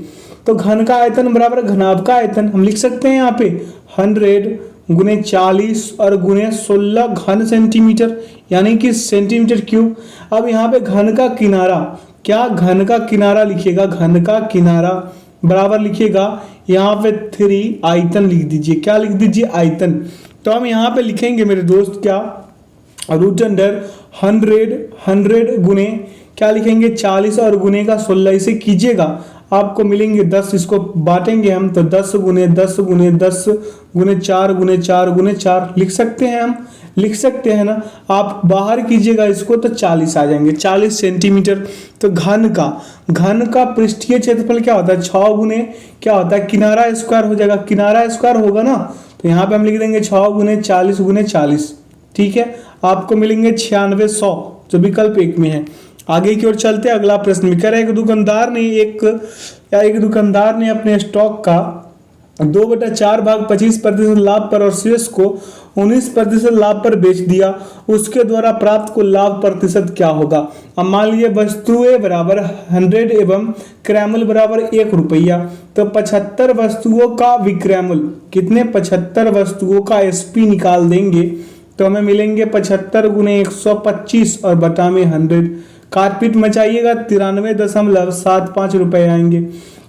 तो घन का आयतन बराबर घनाभ का आयतन, हम लिख सकते हैं यहाँ पे 100 गुने 40 और गुने 16 घन सेंटीमीटर यानी कि सेंटीमीटर क्यूब। अब यहाँ पे घन का किनारा, क्या घन का किनारा लिखिएगा, घन का किनारा बराबर लिखिएगा यहाँ पे 3 आयतन लिख दीजिए। क्या लिख दीजिए आयतन, तो हम यहाँ पे लिखेंगे मेरे दोस्त क्या रूट अंडर 100 गुने क्या लिखेंगे 40 और गुने का 16। इसे कीजिएगा आपको मिलेंगे 10, इसको बांटेंगे हम तो 10 गुने 10 गुने 10 गुने 4 गुने 4 गुने 4 लिख सकते हैं हम। लिख सकते हैं ना। आप बाहर कीजिएगा इसको तो 40 आ जाएंगे, 40 सेंटीमीटर। तो घन का पृष्ठीय क्षेत्रफल क्या होता है, 6 गुने क्या होता है, किनारा स्क्वायर हो जाएगा, किनारा स्क्वायर होगा ना। तो यहाँ पे हम लिख देंगे 6 गुने 40 गुने 40, ठीक है। आपको मिलेंगे 9600 जो विकल्प एक में है। आगे की ओर चलते हैं, अगला प्रश्न में कह रहा है एक दुकानदार ने अपने स्टॉक का 2/4 भाग 25% लाभ पर और शेष को 19% लाभ पर बेच दिया। उसके द्वारा प्राप्त कुल लाभ प्रतिशत क्या होगा। अब मान लीजिए वस्तुएं बराबर 100 एवं क्रयमूल बराबर 1 रुपया। तो 75 वस्तुओं का विक्रयमूल कितने, 75 वस्तुओं का एसपी निकाल देंगे तो हमें मिलेंगे 75 गुने 125 और बटा में 100। काटपीट मचाइएगा 93.75 रुपए आएंगे।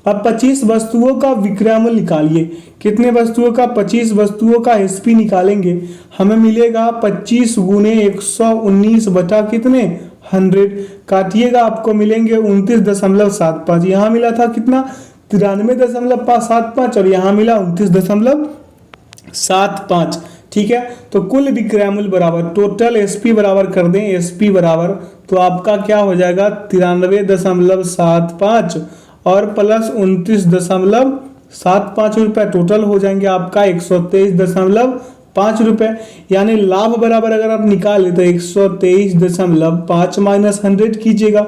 अब 25 वस्तुओं का विक्रयमूल्य निकालिए, कितने वस्तुओं का, 25 वस्तुओं का एसपी निकालेंगे, हमें मिलेगा 25 गुने 119 बटा कितने 100। काटिएगा आपको मिलेंगे 29.75। यहाँ मिला था कितना 93.75 और यहाँ मिला 29.75, ठीक है। तो कुल विक्रयमूल्य बराबर टोटल एसपी बराबर कर दें, एसपी बराबर तो आपका क्या हो जाएगा 93.75 और प्लस 29.75 रुपए, टोटल हो जाएंगे आपका 123.5 रुपए। यानी लाभ बराबर अगर आप निकाले तो 123.5 माइनस 100 कीजिएगा,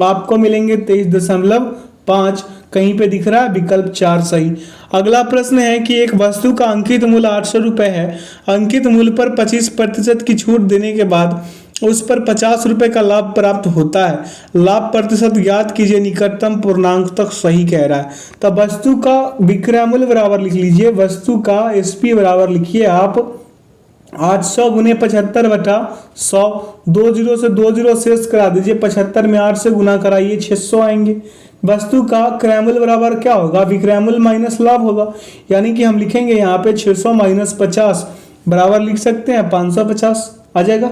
आपको मिलेंगे 23.5। कहीं पे दिख रहा है विकल्प 4 सही। अगला प्रश्न है कि एक वस्तु का अंकित मूल्य 800 रुपए है। अंकित मूल्य पर 25% की छूट देने के बाद उस पर 50 रुपए का लाभ प्राप्त होता है। लाभ प्रतिशत ज्ञात कीजिए, निकटतम पूर्णांक तक सही कह रहा है। तब वस्तु का विक्रय मूल्य बराबर लिख लीजिए, वस्तु का एसपी बराबर लिखिए आप 800 गुने 75 बटा 100, 2 जीरो से 2 जीरो शेष करा दीजिए, 75 में 8 से गुना कराइए 600 आएंगे। वस्तु का क्रयमूल्य बराबर क्या होगा, विक्रयमूल्य माइनस लाभ होगा, यानी कि हम लिखेंगे यहाँ पे 600 माइनस 50 बराबर लिख सकते हैं 550 आ जाएगा।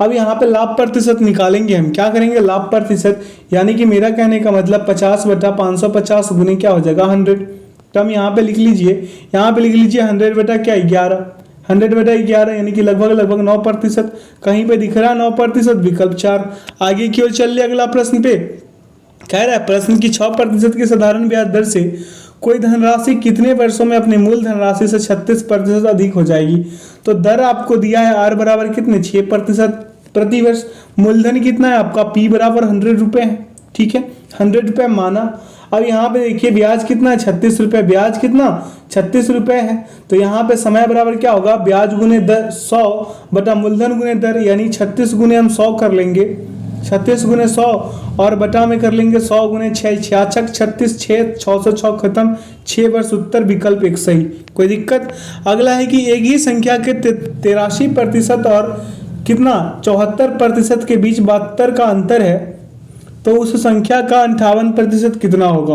अब यहाँ पे लाभ प्रतिशत निकालेंगे, हम क्या करेंगे लाभ प्रतिशत, यानी कि मेरा कहने का मतलब 50 बटा 550 गुने क्या हो जाएगा 100। तो हम यहाँ पे लिख लीजिए, 100 बटा क्या 11, 100 बटा 11 यानी कि लगभग 9%। कहीं पे दिख रहा है 9%, विकल्प 4। आगे की ओर चलिए अगला प्रश्न पे कह रहा है प्रश्न की 6% की साधारण ब्याज दर से कोई धनराशि कितने वर्षों में अपने मूल धनराशि से 36% अधिक हो जाएगी। तो दर आपको दिया है आर बराबर कितने 6% प्रति वर्ष। मूलधन कितना है आपका, पी बराबर 100 रुपए है, ठीक है 100 रुपए माना। अब यहाँ पे देखिए ब्याज कितना है 36 रुपए, ब्याज कितना 36 रुपए है। तो यहाँ पे समय बराबर क्या होगा, ब्याज गुने 100 बटा मूलधन गुने दर, यानी 36 गुने हम 100 कर लेंगे, 36 गुने 100 और बटा में कर लेंगे 100 गुने 6, 66 36 6 606 खत्म, 6 वर्ष उत्तर विकल्प 1 सही। कोई दिक्कत। अगला है कि एक ही संख्या के 83% और कितना 74% के बीच 72 का अंतर है, तो उस संख्या का 58% कितना होगा।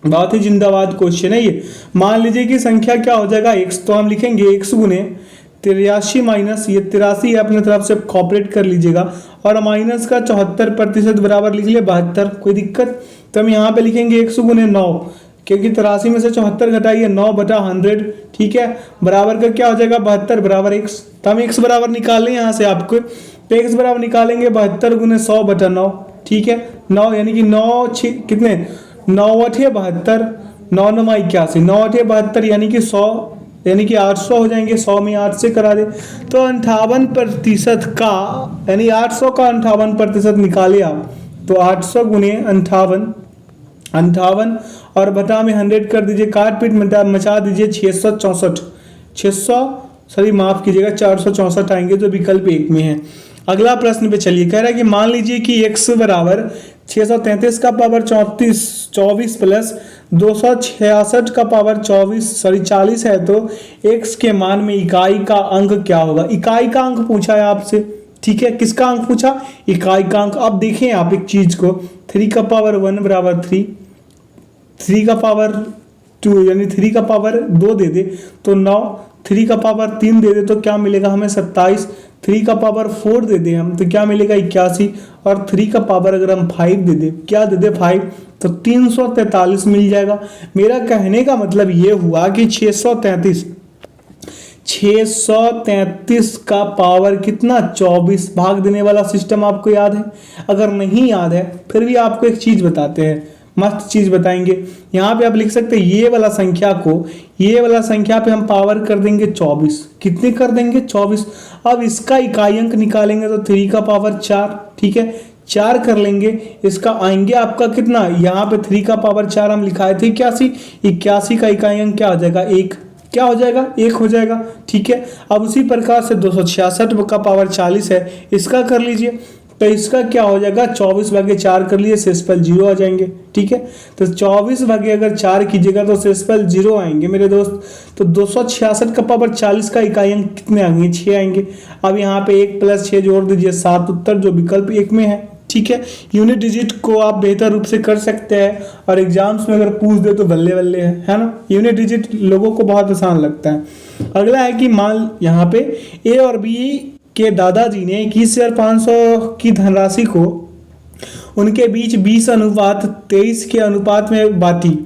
बहुत ही जिंदाबाद क्वेश्चन है ये। मान लीजिए कि संख्या क्या हो जाएगा x, तो हम लिखेंगे x गुने 83 माइनस ये 83 अपने तरफ से कॉपरेट कर लीजिएगा और माइनस का 74% बराबर लिख लिया 72। कोई दिक्कत। तो हम यहाँ पे लिखेंगे x गुने 9, क्योंकि 83 में से 74 घटाइए 9 बटा 100, ठीक है बराबर का क्या हो जाएगा 72 बराबर x। तो हम x बराबर निकाल लें यहाँ से आपको, तो x बराबर निकालेंगे 72 गुने 100 बटा 9, ठीक है 9 यानी कि 9 कितने 9 8 72, 9 9 81, 9 8 72 यानी कि 100 यानी कि 800 हो जाएंगे, 100 में 8 से करा दे तो 58% का, यानी 800 का 58% निकाले आप, तो 800 गुने 58 और बटा में 100 कर दीजिए, काट पीट मचा दीजिए 464 आएंगे जो विकल्प 1 में है। अगला प्रश्न पे चलिए, कह रहा है कि मान लीजिए कि x बराबर 633 का पावर 24 प्लस 266 का पावर 40 है, तो x के मान में इकाई का अंक क्या होगा। इकाई का अंक पूछा है आपसे, ठीक है किसका अंक पूछा, इकाई का अंक। अब देखें आप एक चीज को, 3 का पावर 1 बराबर 3, 3 का पावर 2 यानी 3 का पावर 2 दे दे तो 9, 3 का पावर 3 दे दे तो क्या मिलेगा हमें 27, 3 का पावर 4 दे दे हम तो क्या मिलेगा 81, और 3 का पावर अगर हम 5 दे दे, क्या दे दे 5, तो 343 मिल जाएगा। मेरा कहने का मतलब ये हुआ कि 633 633 का पावर कितना 24। भाग देने वाला सिस्टम आपको याद है? अगर नहीं याद है फिर भी आपको एक चीज बताते हैं, मस्त चीज बताएंगे। यहाँ पे आप लिख सकते हैं ये वाला संख्या को, ये वाला संख्या पे हम पावर कर देंगे 24। कितने कर देंगे? 24। अब इसका इकाई अंक निकालेंगे तो 3 का पावर 4, ठीक है 4 कर लेंगे। इसका आएंगे आपका कितना, यहाँ पे 3 का पावर 4 हम लिखाए थे 81, 81 का इकाई अंक क्या हो जाएगा? 1। क्या हो जाएगा? 1 हो जाएगा, ठीक है। अब उसी प्रकार से 266 का पावर 40 है, इसका कर लीजिए तो इसका क्या हो जाएगा? 24/4 कर लिए, शेषफल 0 आ जाएंगे, ठीक है। तो 24/4 कीजिएगा तो शेषफल 0 आएंगे मेरे दोस्त। तो 266 का पावर 40 का इकाई अंक कितने आएंगे? 6 आएंगे। अब यहाँ पे 1 + 6 जोड़ दीजिए, 7 उत्तर जो विकल्प 1 में है, ठीक है। यूनिट डिजिट को आप बेहतर रूप से कर सकते हैं और एग्जाम्स में अगर पूछ दे तो बल्ले बल्ले है ना। यूनिट डिजिट लोगों को बहुत आसान लगता है। अगला है कि मान यहाँ पे ए और बी के दादाजी ने 21,500 की धनराशि को उनके बीच 20:23 के अनुपात में बांटी,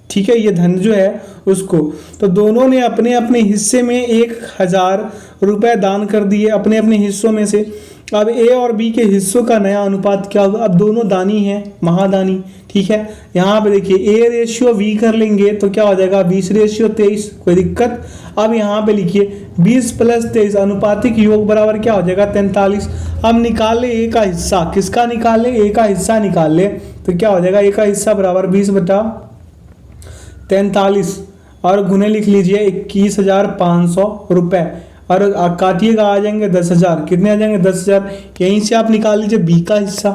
ठीक है। ये धन जो है उसको, तो दोनों ने अपने अपने हिस्से में 1,000 रुपए दान कर दिए अपने अपने हिस्सों में से। अब ए और बी के हिस्सों का नया अनुपात क्या होगा? अब दोनों दानी हैं, महादानी, ठीक है। यहाँ पे देखिए A/V कर लेंगे तो क्या हो जाएगा? 20/23, कोई दिक्कत? अब यहाँ पे लिखिए 20 + 23 अनुपातिक योग बराबर क्या हो जाएगा? 43। अब निकाल ले ए का हिस्सा, किसका निकाल ले? ए का हिस्सा निकाल ले तो क्या हो जाएगा? ए का हिस्सा बराबर 20/43 और गुने लिख लीजिए 21,500 रुपए और काटिएगा आ जाएंगे 10,000। कितने आ जाएंगे? 10,000। यहीं से आप निकाल लीजिए बी का हिस्सा।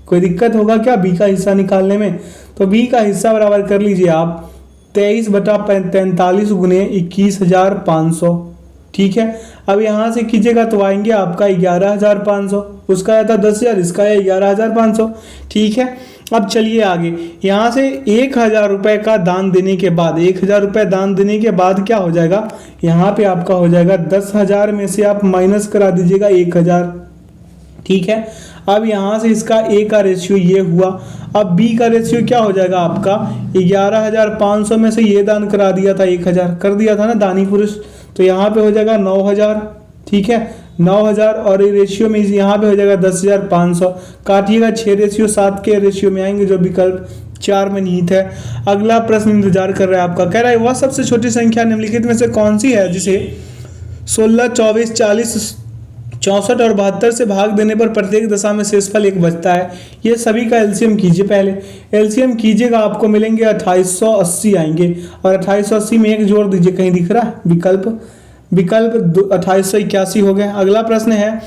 कोई दिक्कत होगा क्या बी का हिस्सा निकालने में? तो बी का हिस्सा बराबर कर लीजिए आप 23/43 गुने 21,500, ठीक है। अब यहाँ से कीजिएगा तो आएंगे आपका 11,500, उसका आया था 10,000, इसका है 11,500, ठीक है। अब चलिए आगे, यहाँ से 1,000 रुपए का दान देने के बाद, 1,000 रुपए दान देने के बाद क्या हो जाएगा? यहाँ पे आपका हो जाएगा 10,000 में से आप माइनस करा दीजिएगा 1,000, ठीक है। अब यहाँ से इसका ए का रेशियो ये हुआ। अब बी का रेशियो क्या हो जाएगा आपका? 11,500 में से ये दान करा दिया था 1,000 कर दिया था ना दानी पुरुष, तो यहाँ पे हो जाएगा 9,000, ठीक है 9,000 और ये रेशियो में यहाँ पे हो जाएगा 10,500। काटिएगा 6 रेशियो 7 के रेशियो में आएंगे जो विकल्प 4 में निहित है। अगला प्रश्न इंतजार कर रहा है आपका, कह रहा है वह सबसे छोटी संख्या निम्नलिखित में से कौन सी है जिसे 16, 24, 40, 64 और 72 से भाग देने पर प्रत्येक दशा में शेषफल 1 बचता है। ये सभी का एलसीएम कीजिए। पहले एलसीएम कीजिएगा, आपको मिलेंगे 2880 आएंगे और 2880 में 1 जोड़ दीजिए, कहीं दिख रहा है विकल्प 2881 हो गए। अगला प्रश्न है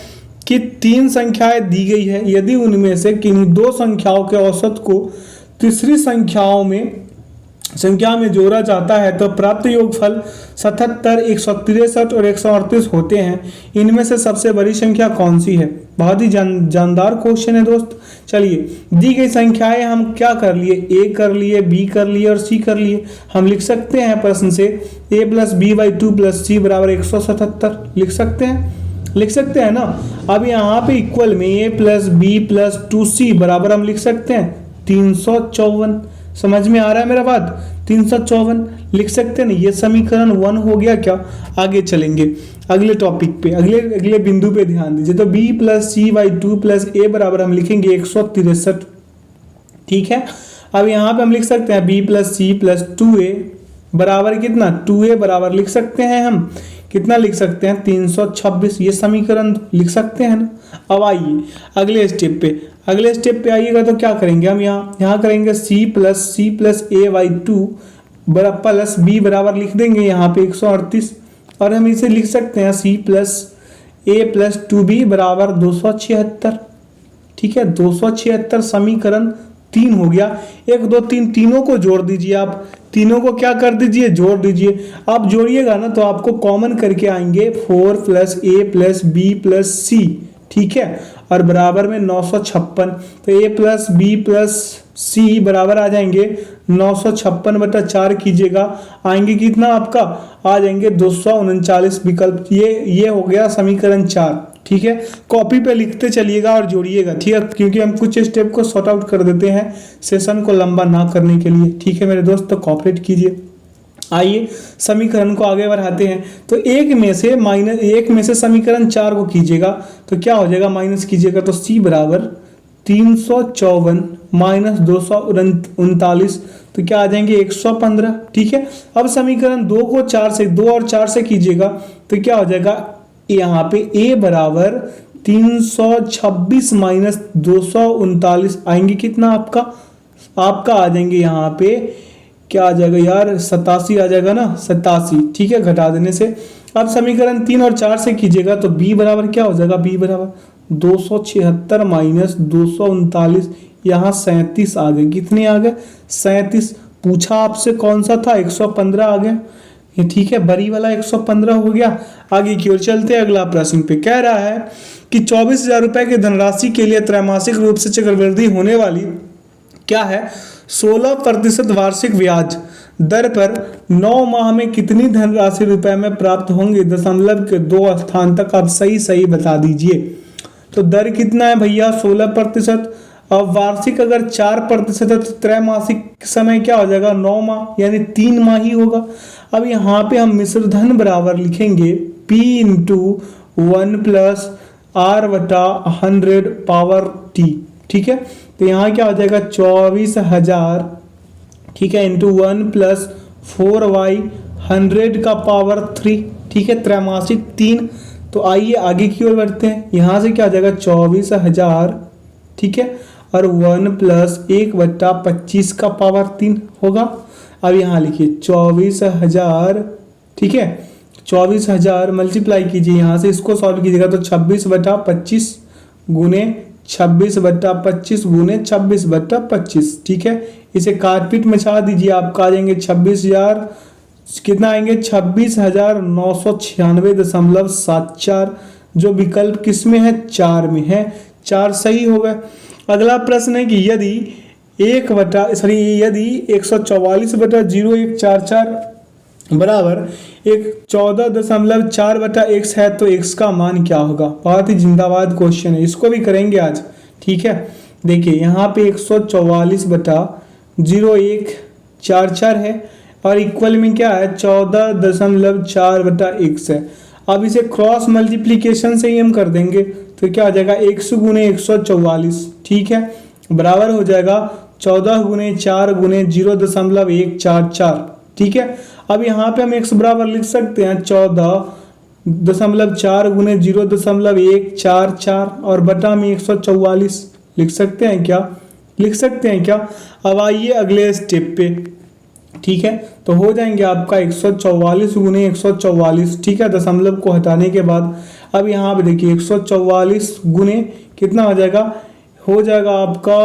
कि 3 संख्याएं दी गई है, यदि उनमें से किन्हीं 2 संख्याओं के औसत को तीसरी संख्या में जोड़ा जाता है तो प्राप्त योगफल 77, 163 और 138 होते हैं। इनमें से सबसे बड़ी संख्या कौन सी है? बहुत ही जानदार क्वेश्चन है दोस्त। चलिए, दी गई संख्याएं हम क्या कर लिए? ए कर लिए, बी कर लिए और सी कर लिए। हम लिख सकते हैं प्रश्न से a + b/2 + c = 177 लिख सकते हैं ना। अब यहाँ पे इक्वल में a + b + 2c बराबर हम लिख सकते हैं 354। समझ में आ रहा है मेरा बात? 354 लिख सकते हैं ना। ये समीकरण 1 हो गया क्या? आगे चलेंगे अगले टॉपिक पे, अगले बिंदु पे ध्यान दीजिए। तो b + c/2 + a बराबर हम लिखेंगे 163, ठीक है। अब यहाँ पे हम लिख सकते हैं b + c + 2a बराबर कितना? 2a बराबर लिख सकते हैं हम कितना लिख सकते हैं? 326। ये समीकरण लिख सकते हैं ना। अब आइए अगले स्टेप पे आइएगा तो क्या करेंगे हम? यहाँ करेंगे c + a/2 प्लस b बराबर लिख देंगे यहाँ पे 138 और हम इसे लिख सकते हैं c + a + 2b बराबर 276, ठीक है। 276 समीकरण 3 हो गया। 1 2 3 तीनों को जोड़ दीजिए। आप तीनों को क्या कर दीजिए? जोड़ दीजिए। आप जोड़िएगा ना तो आपको कॉमन करके आएंगे 4 + a + b + c, ठीक है, और बराबर में 956। तो a + b + c बराबर आ जाएंगे 956/4 कीजिएगा, आएंगे कितना आपका? आ जाएंगे 239 विकल्प। ये हो गया समीकरण 4, ठीक है। कॉपी पे लिखते चलिएगा और जोड़िएगा, ठीक है, क्योंकि हम कुछ स्टेप को सॉर्ट आउट कर देते हैं सेशन को लंबा ना करने के लिए, ठीक है मेरे दोस्त। तो कॉपरेट कीजिए। आइए समीकरण को आगे बढ़ाते हैं। तो एक में से समीकरण 4 को कीजिएगा तो क्या हो जाएगा, माइनस कीजिएगा तो c बराबर 354 माइनस 239, तो क्या आ जाएंगे 115। ठीक है, अब समीकरण 2 को 2 और 4 से कीजिएगा तो क्या हो जाएगा, यहाँ पे a बराबर 326 माइनस 239 आएंगे कितना आपका आ जाएंगे यहाँ पे क्या आ जाएगा यार, 87 आ जाएगा ना, 87। ठीक है, घटा देने से। अब समीकरण 3 और 4 से कीजिएगा तो b बराबर क्या हो जाएगा, b बराबर 276 माइनस 239, यहाँ 37 आ गए। कितने आ गए, 37। पूछा आपसे कौन सा था, 115 आ गया। ये ठीक है, बड़ी वाला 115 हो गया। आगे की ओर चलते हैं, अगला प्रश्न पे कह रहा है कि 24,000 रुपए की धनराशि के लिए त्रैमासिक रूप से चक्रवृद्धि होने वाली क्या है, 16% वार्षिक ब्याज दर पर 9 माह में कितनी धनराशि रुपए में प्राप्त होंगी, दशमलव के 2 स्थान तक आप सही बता दीजिए। तो दर कितना है भैया, 16%। अब वार्षिक अगर 4% है तो त्रैमासिक समय क्या हो जाएगा, 9 माह, यानी 3 माह ही होगा। अब यहाँ पे हम मिश्र धन बराबर लिखेंगे P इंटू 1 प्लस R बटा 100 पावर T। ठीक है, तो यहाँ क्या हो जाएगा 24,000, ठीक है, इंटू 1 प्लस 4y 100 का पावर 3। ठीक है, त्रैमासिक 3। तो आइए आगे की ओर बढ़ते हैं। यहाँ से क्या हो जाएगा 24,000, ठीक है, और 1 प्लस 1/25 का पावर 3 होगा। अब यहाँ लिखिए 24,000, ठीक है, 24,000 मल्टीप्लाई कीजिए, यहाँ से इसको सॉल्व कीजिएगा तो 26/25 गुने 26/25 गुने 26/25। ठीक है, इसे कारपीट में छा दीजिए, आपका आ जाएंगे 26,000, कितना आएंगे 26,996.74, जो विकल्प किस में है, 4 में है। 4 सही हो गए। अगला प्रश्न है कि यदि 144/0144 बराबर 14.4/x है तो x का मान क्या होगा। बहुत ही जिंदाबाद क्वेश्चन है, इसको भी करेंगे आज। ठीक है, देखिए यहाँ पे 144/0144 है और इक्वल में क्या है 14.4/x है। अब इसे क्रॉस मल्टीप्लीकेशन से ही हम कर देंगे तो क्या आ जाएगा 100 गुने 144, ठीक है, बराबर हो जाएगा 14 गुने 4 गुने 0.144। ठीक है, अब यहाँ पे हम x बराबर लिख सकते हैं 14.4 गुने 0.144 और बटा में 144 लिख सकते हैं क्या, अब आइए अगले स्टेप पे। ठीक है, तो हो जाएंगे आपका 144 गुने 144, ठीक है, दशमलव को हटाने के बाद। अब यहाँ पे देखिए 144 गुने कितना हो जाएगा आपका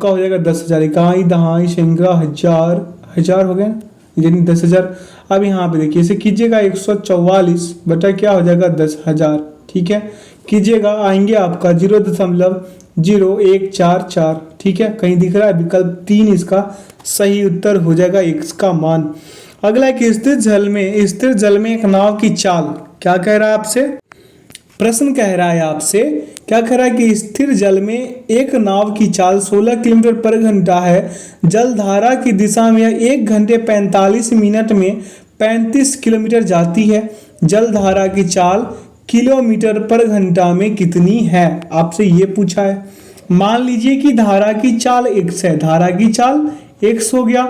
हो जाएगा 10,000, इकाई दहाई श्रृंखला हजार हो गए, यानी 10,000। अब यहाँ पे देखिए इसे कीजिएगा 144 बटा क्या हो जाएगा 10,000। ठीक है, कीजिएगा, आएंगे आपका 0.0144। ठीक है, कहीं दिख रहा है विकल्प 3 इसका सही उत्तर हो जाएगा x का मान। अगला है कि स्थिर जल में एक नाव की चाल, क्या कह रहा है आपसे, प्रश्न कह रहा है आपसे, क्या कह रहा है कि स्थिर जल में एक नाव की चाल 16 किलोमीटर पर घंटा है, जलधारा की दिशा में 1 घंटे 45 मिनट में 35 किलोमीटर जाती है, जलधारा की चाल किलोमीटर पर घंटा में कितनी है, आपसे ये पूछा है। मान लीजिए कि धारा की चाल x है, धारा की चाल x हो गया,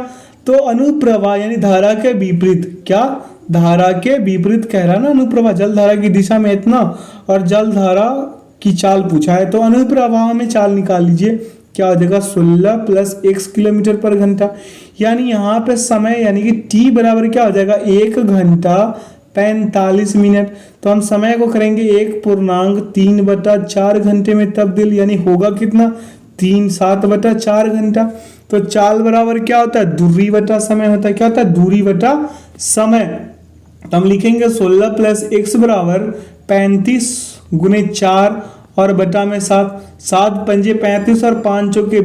तो अनुप्रवाह यानी धारा के विपरीत, क्या धारा के विपरीत कह रहा ना, अनुप्रवाह जलधारा की दिशा में इतना और जलधारा की चाल पूछा है, तो अनुप्रवाह में चाल निकाल लीजिए, क्या हो जाएगा 16 प्लस x किलोमीटर पर घंटा, यानी यहाँ पे समय यानी कि t बराबर क्या हो जाएगा 1 घंटा 45 मिनट। तो हम समय को करेंगे 1.3/4 घंटे में तब्दील, यानी होगा कितना 3/7/4 घंटा। तो चाल बराबर क्या होता है, दूरी बटा समय होता है, क्या होता है दूरी बटा समय। तो हम लिखेंगे 16 प्लस x बराबर 35 गुने 4 और बटा में 7 पंजे 35 और 5 चौके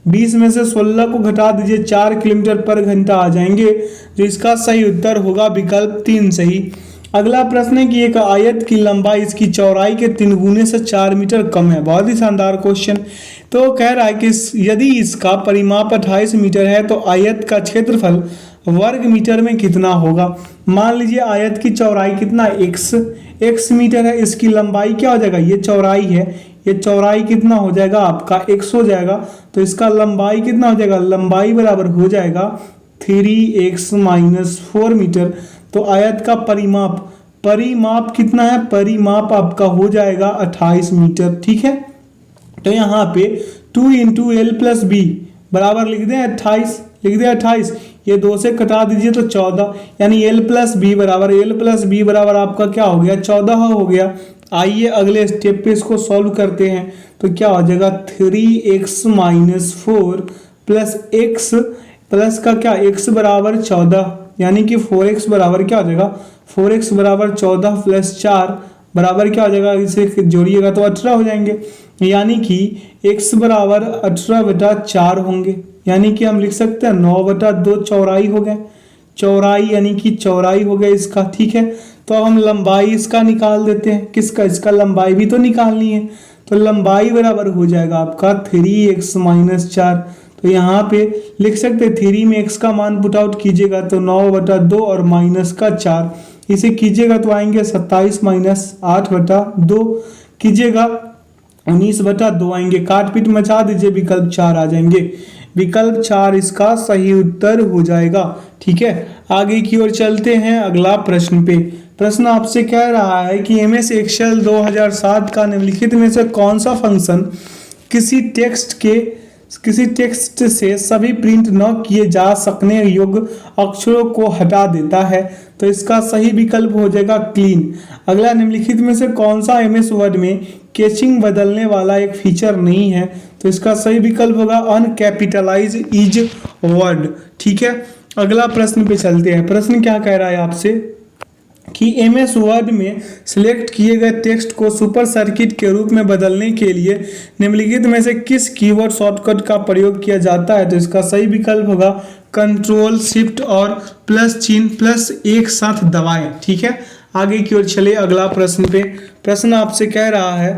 20 में से 16 को घटा दीजिए, 4 किलोमीटर पर घंटा आ जाएंगे, जो इसका सही उत्तर होगा विकल्प 3 सही। अगला प्रश्न है कि एक आयत की लंबाई इसकी चौड़ाई के 3 गुने से 4 मीटर कम है। बहुत ही शानदार क्वेश्चन। तो कह रहा है कि यदि इसका परिमाप 28 मीटर है तो आयत का क्षेत्रफल वर्ग मीटर में कितना होगा। मान लीजिए आयत की चौड़ाई कितना x मीटर है, इसकी लंबाई क्या हो जाएगा, ये चौड़ाई है, ये चौड़ाई कितना हो जाएगा आपका x हो जाएगा, तो इसका लंबाई कितना हो जाएगा, लंबाई बराबर हो जाएगा 3x - 4 मीटर। तो आयत का परिमाप कितना है, परिमाप आपका हो जाएगा 28 मीटर। ठीक है, तो यहाँ पे 2 × L + B बराबर लिख दें 28, लिख दें 28, ये 2 से कटा दीजिए तो 14, यानी L + B बराबर आपका क्या हो गया, 14 हो गया। आइए अगले स्टेप पे इसको सॉल्व करते हैं, तो क्या हो जाएगा 3x - 4 प्लस x प्लस का क्या, x बराबर 14, यानी कि 4x बराबर क्या हो जाएगा, 4x बराबर 14 + 4 बराबर क्या हो जाएगा, इसे जोड़िएगा तो 18 हो जाएंगे, यानी कि x बराबर 18/4 होंगे, यानी कि हम लिख सकते हैं 9/2 चौड़ाई हो गए, चौड़ाई यानी कि चौड़ाई हो गया इसका। ठीक है, तो हम लंबाई इसका निकाल देते हैं, किसका, इसका लंबाई भी तो निकालनी है, तो लंबाई बराबर हो जाएगा आपका 3x - 4। तो यहाँ पे लिख सकते हैं 3 में x का मान पुट आउट कीजिएगा तो 9/2 और माइनस का 4, इसे कीजिएगा तो आएंगे 27 - 8/2 कीजिएगा 19/2 आएंगे, काट पीट मचा दीजिए, विकल्प 4 आ जाएंगे, विकल्प 4 इसका सही उत्तर हो जाएगा। ठीक है, आगे की ओर चलते हैं अगला प्रश्न पे। प्रश्न आपसे कह रहा है कि MS एक्सेल 2007 का निम्नलिखित में से कौन सा फंक्शन किसी टेक्स्ट से सभी प्रिंट न किए जा सकने योग्य अक्षरों को हटा देता है, तो इसका सही विकल्प हो जाएगा क्लीन। अगला, निम्नलिखित में से कौन सा MS वर्ड में कैचिंग बदलने वाला एक फीचर नहीं है, तो इसका सही विकल्प होगा अनकैपिटलाइज इज वर्ड। ठीक है, अगला प्रश्न पे चलते हैं। प्रश्न क्या कह रहा है आपसे कि MS वर्ड में सिलेक्ट किए गए टेक्स्ट को सुपर सर्किट के रूप में बदलने के लिए निम्नलिखित में से किस कीवर्ड शॉर्टकट का प्रयोग किया जाता है, तो इसका सही विकल्प होगा कंट्रोल शिफ्ट और प्लस चिन्ह प्लस एक साथ दबाएं। ठीक है, आगे की ओर चले अगला प्रश्न पे। प्रश्न आपसे कह रहा है,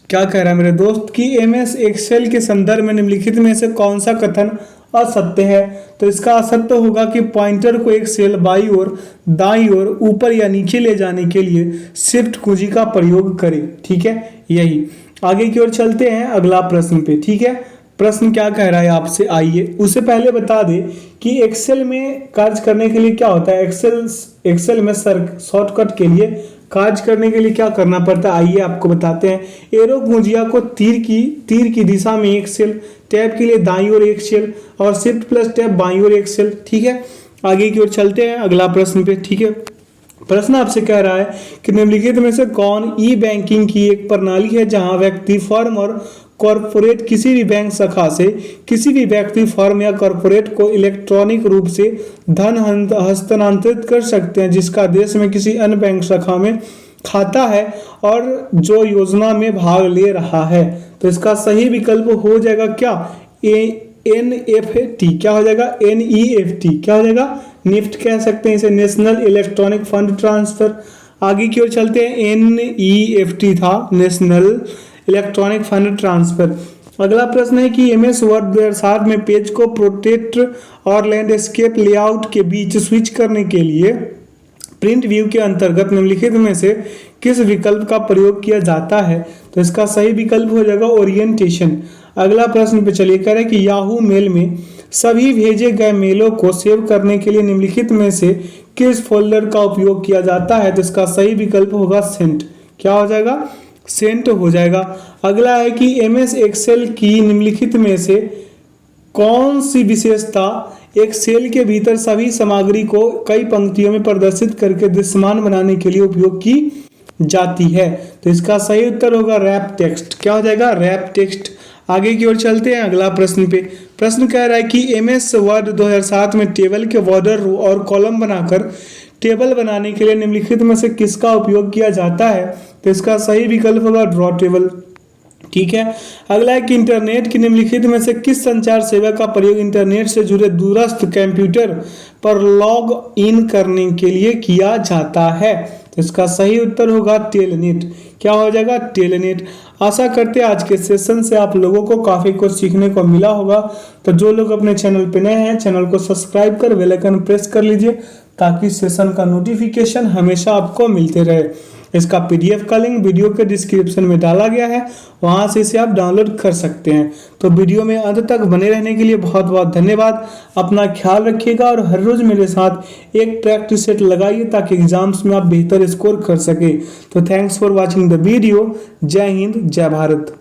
क्या कह रहा है मेरे दोस्त, कि MS एक्सेल के संदर्भ में निम्नलिखित में से कौन सा कथन असत्य है, तो इसका असत्य होगा कि पॉइंटर को एक सेल बाई ओर, दाई ओर, ऊपर या नीचे ले जाने के लिए शिफ्ट कुंजी का प्रयोग करें। ठीक है, यही। आगे की ओर चलते हैं अगला प्रश्न पे। ठीक है, प्रश्न क्या कह रहा है आपसे, आइए उससे पहले बता दें कि एक्सेल में कार्य करने के लिए क्या होता है, एक्सेल में शॉर्टकट के लिए कार्य करने के लिए क्या करना पड़ता है, आइए आपको बताते हैं। एरो कुंजिया को तीर की दिशा में एक सेल, टैब के लिए दाईं ओर एक सेल और शिफ्ट प्लस टैब बाईं ओर एक सेल। ठीक है, आगे की ओर चलते हैं अगला प्रश्न पे। ठीक है, प्रश्न आपसे कह रहा है कि निम्नलिखित में से कौन ई बैंकिंग की एक प्रणाली है जहां व्यक्ति, फर्म और कॉरपोरेट किसी भी बैंक शाखा से किसी भी व्यक्ति, फर्म या कॉरपोरेट को इलेक्ट्रॉनिक रूप से धन हस्तांतरित कर सकते हैं जिसका देश में किसी अन्य बैंक शाखा में खाता है और जो योजना में भाग ले रहा है, तो इसका सही विकल्प हो जाएगा क्या, NEFT। क्या हो जाएगा, NEFT क्या हो जाएगा, निफ्ट कह सकते हैं इसे, नेशनल इलेक्ट्रॉनिक फंड ट्रांसफर। आगे की ओर चलते हैं, NEFT था नेशनल इलेक्ट्रॉनिक फंड ट्रांसफर। अगला प्रश्न है कि MS वर्ड 2007 में पेज को प्रोटेक्ट और लैंडस्केप लेआउट के बीच स्विच करने के लिए प्रिंट व्यू के अंतर्गत निम्नलिखित में से किस विकल्प का प्रयोग किया जाता है, तो इसका सही विकल्प हो जाएगा ओरिएंटेशन। अगला प्रश्न पे चलिए, कह रहे हैं कि याहू मेल में सभी भेजे गए मेलों को सेव करने के लिए निम्नलिखित में से किस फोल्डर का उपयोग किया जाता है, तो इसका सही विकल्प होगा सेंट। क्या हो जाएगा, सेंट हो जाएगा। अगला है कि MS एक्सेल की निम्नलिखित में से कौन सी विशेषता एक सेल के भीतर सभी सामग्री को कई पंक्तियों में प्रदर्शित करके दृश्यमान बनाने के लिए उपयोग की जाती है, तो इसका सही उत्तर होगा रैप टेक्स्ट। क्या हो जाएगा, रैप टेक्स्ट। आगे की ओर चलते हैं अगला प्रश्न पे। प्रश्न कह रहा है कि MS वर्ड 2007 में टेबल के बॉर्डर, रो और कॉलम बनाकर टेबल बनाने के लिए निम्नलिखित में से किसका उपयोग किया जाता है, तो इसका सही विकल्प होगा ड्रॉ टेबल। ठीक है। अगला है कि इंटरनेट की निम्नलिखित में से किस संचार सेवा का प्रयोग इंटरनेट से जुड़े दूरस्थ कंप्यूटर पर लॉग इन करने के लिए किया जाता है? तो इसका सही उत्तर होगा टेलनेट। क्या हो जाएगा? टेलनेट। आशा करते हैं आज के सेशन से आप लोगों को काफी कुछ सीखने को मिला होगा। तो जो लोग अपने चैनल पे नए हैं, चैनल को सब्सक्राइब कर बेल आइकन प्रेस कर लीजिए ताकि सेशन का नोटिफिकेशन हमेशा आपको मिलते रहे। इसका पीडीएफ का लिंक वीडियो के डिस्क्रिप्शन में डाला गया है, वहां से इसे आप डाउनलोड कर सकते हैं। तो वीडियो में अंत तक बने रहने के लिए बहुत बहुत धन्यवाद। अपना ख्याल रखिएगा और हर रोज मेरे साथ एक प्रैक्टिस सेट लगाइए ताकि एग्जाम्स में आप बेहतर स्कोर कर सके। तो thanks for watching the video. जय हिंद, जय भारत।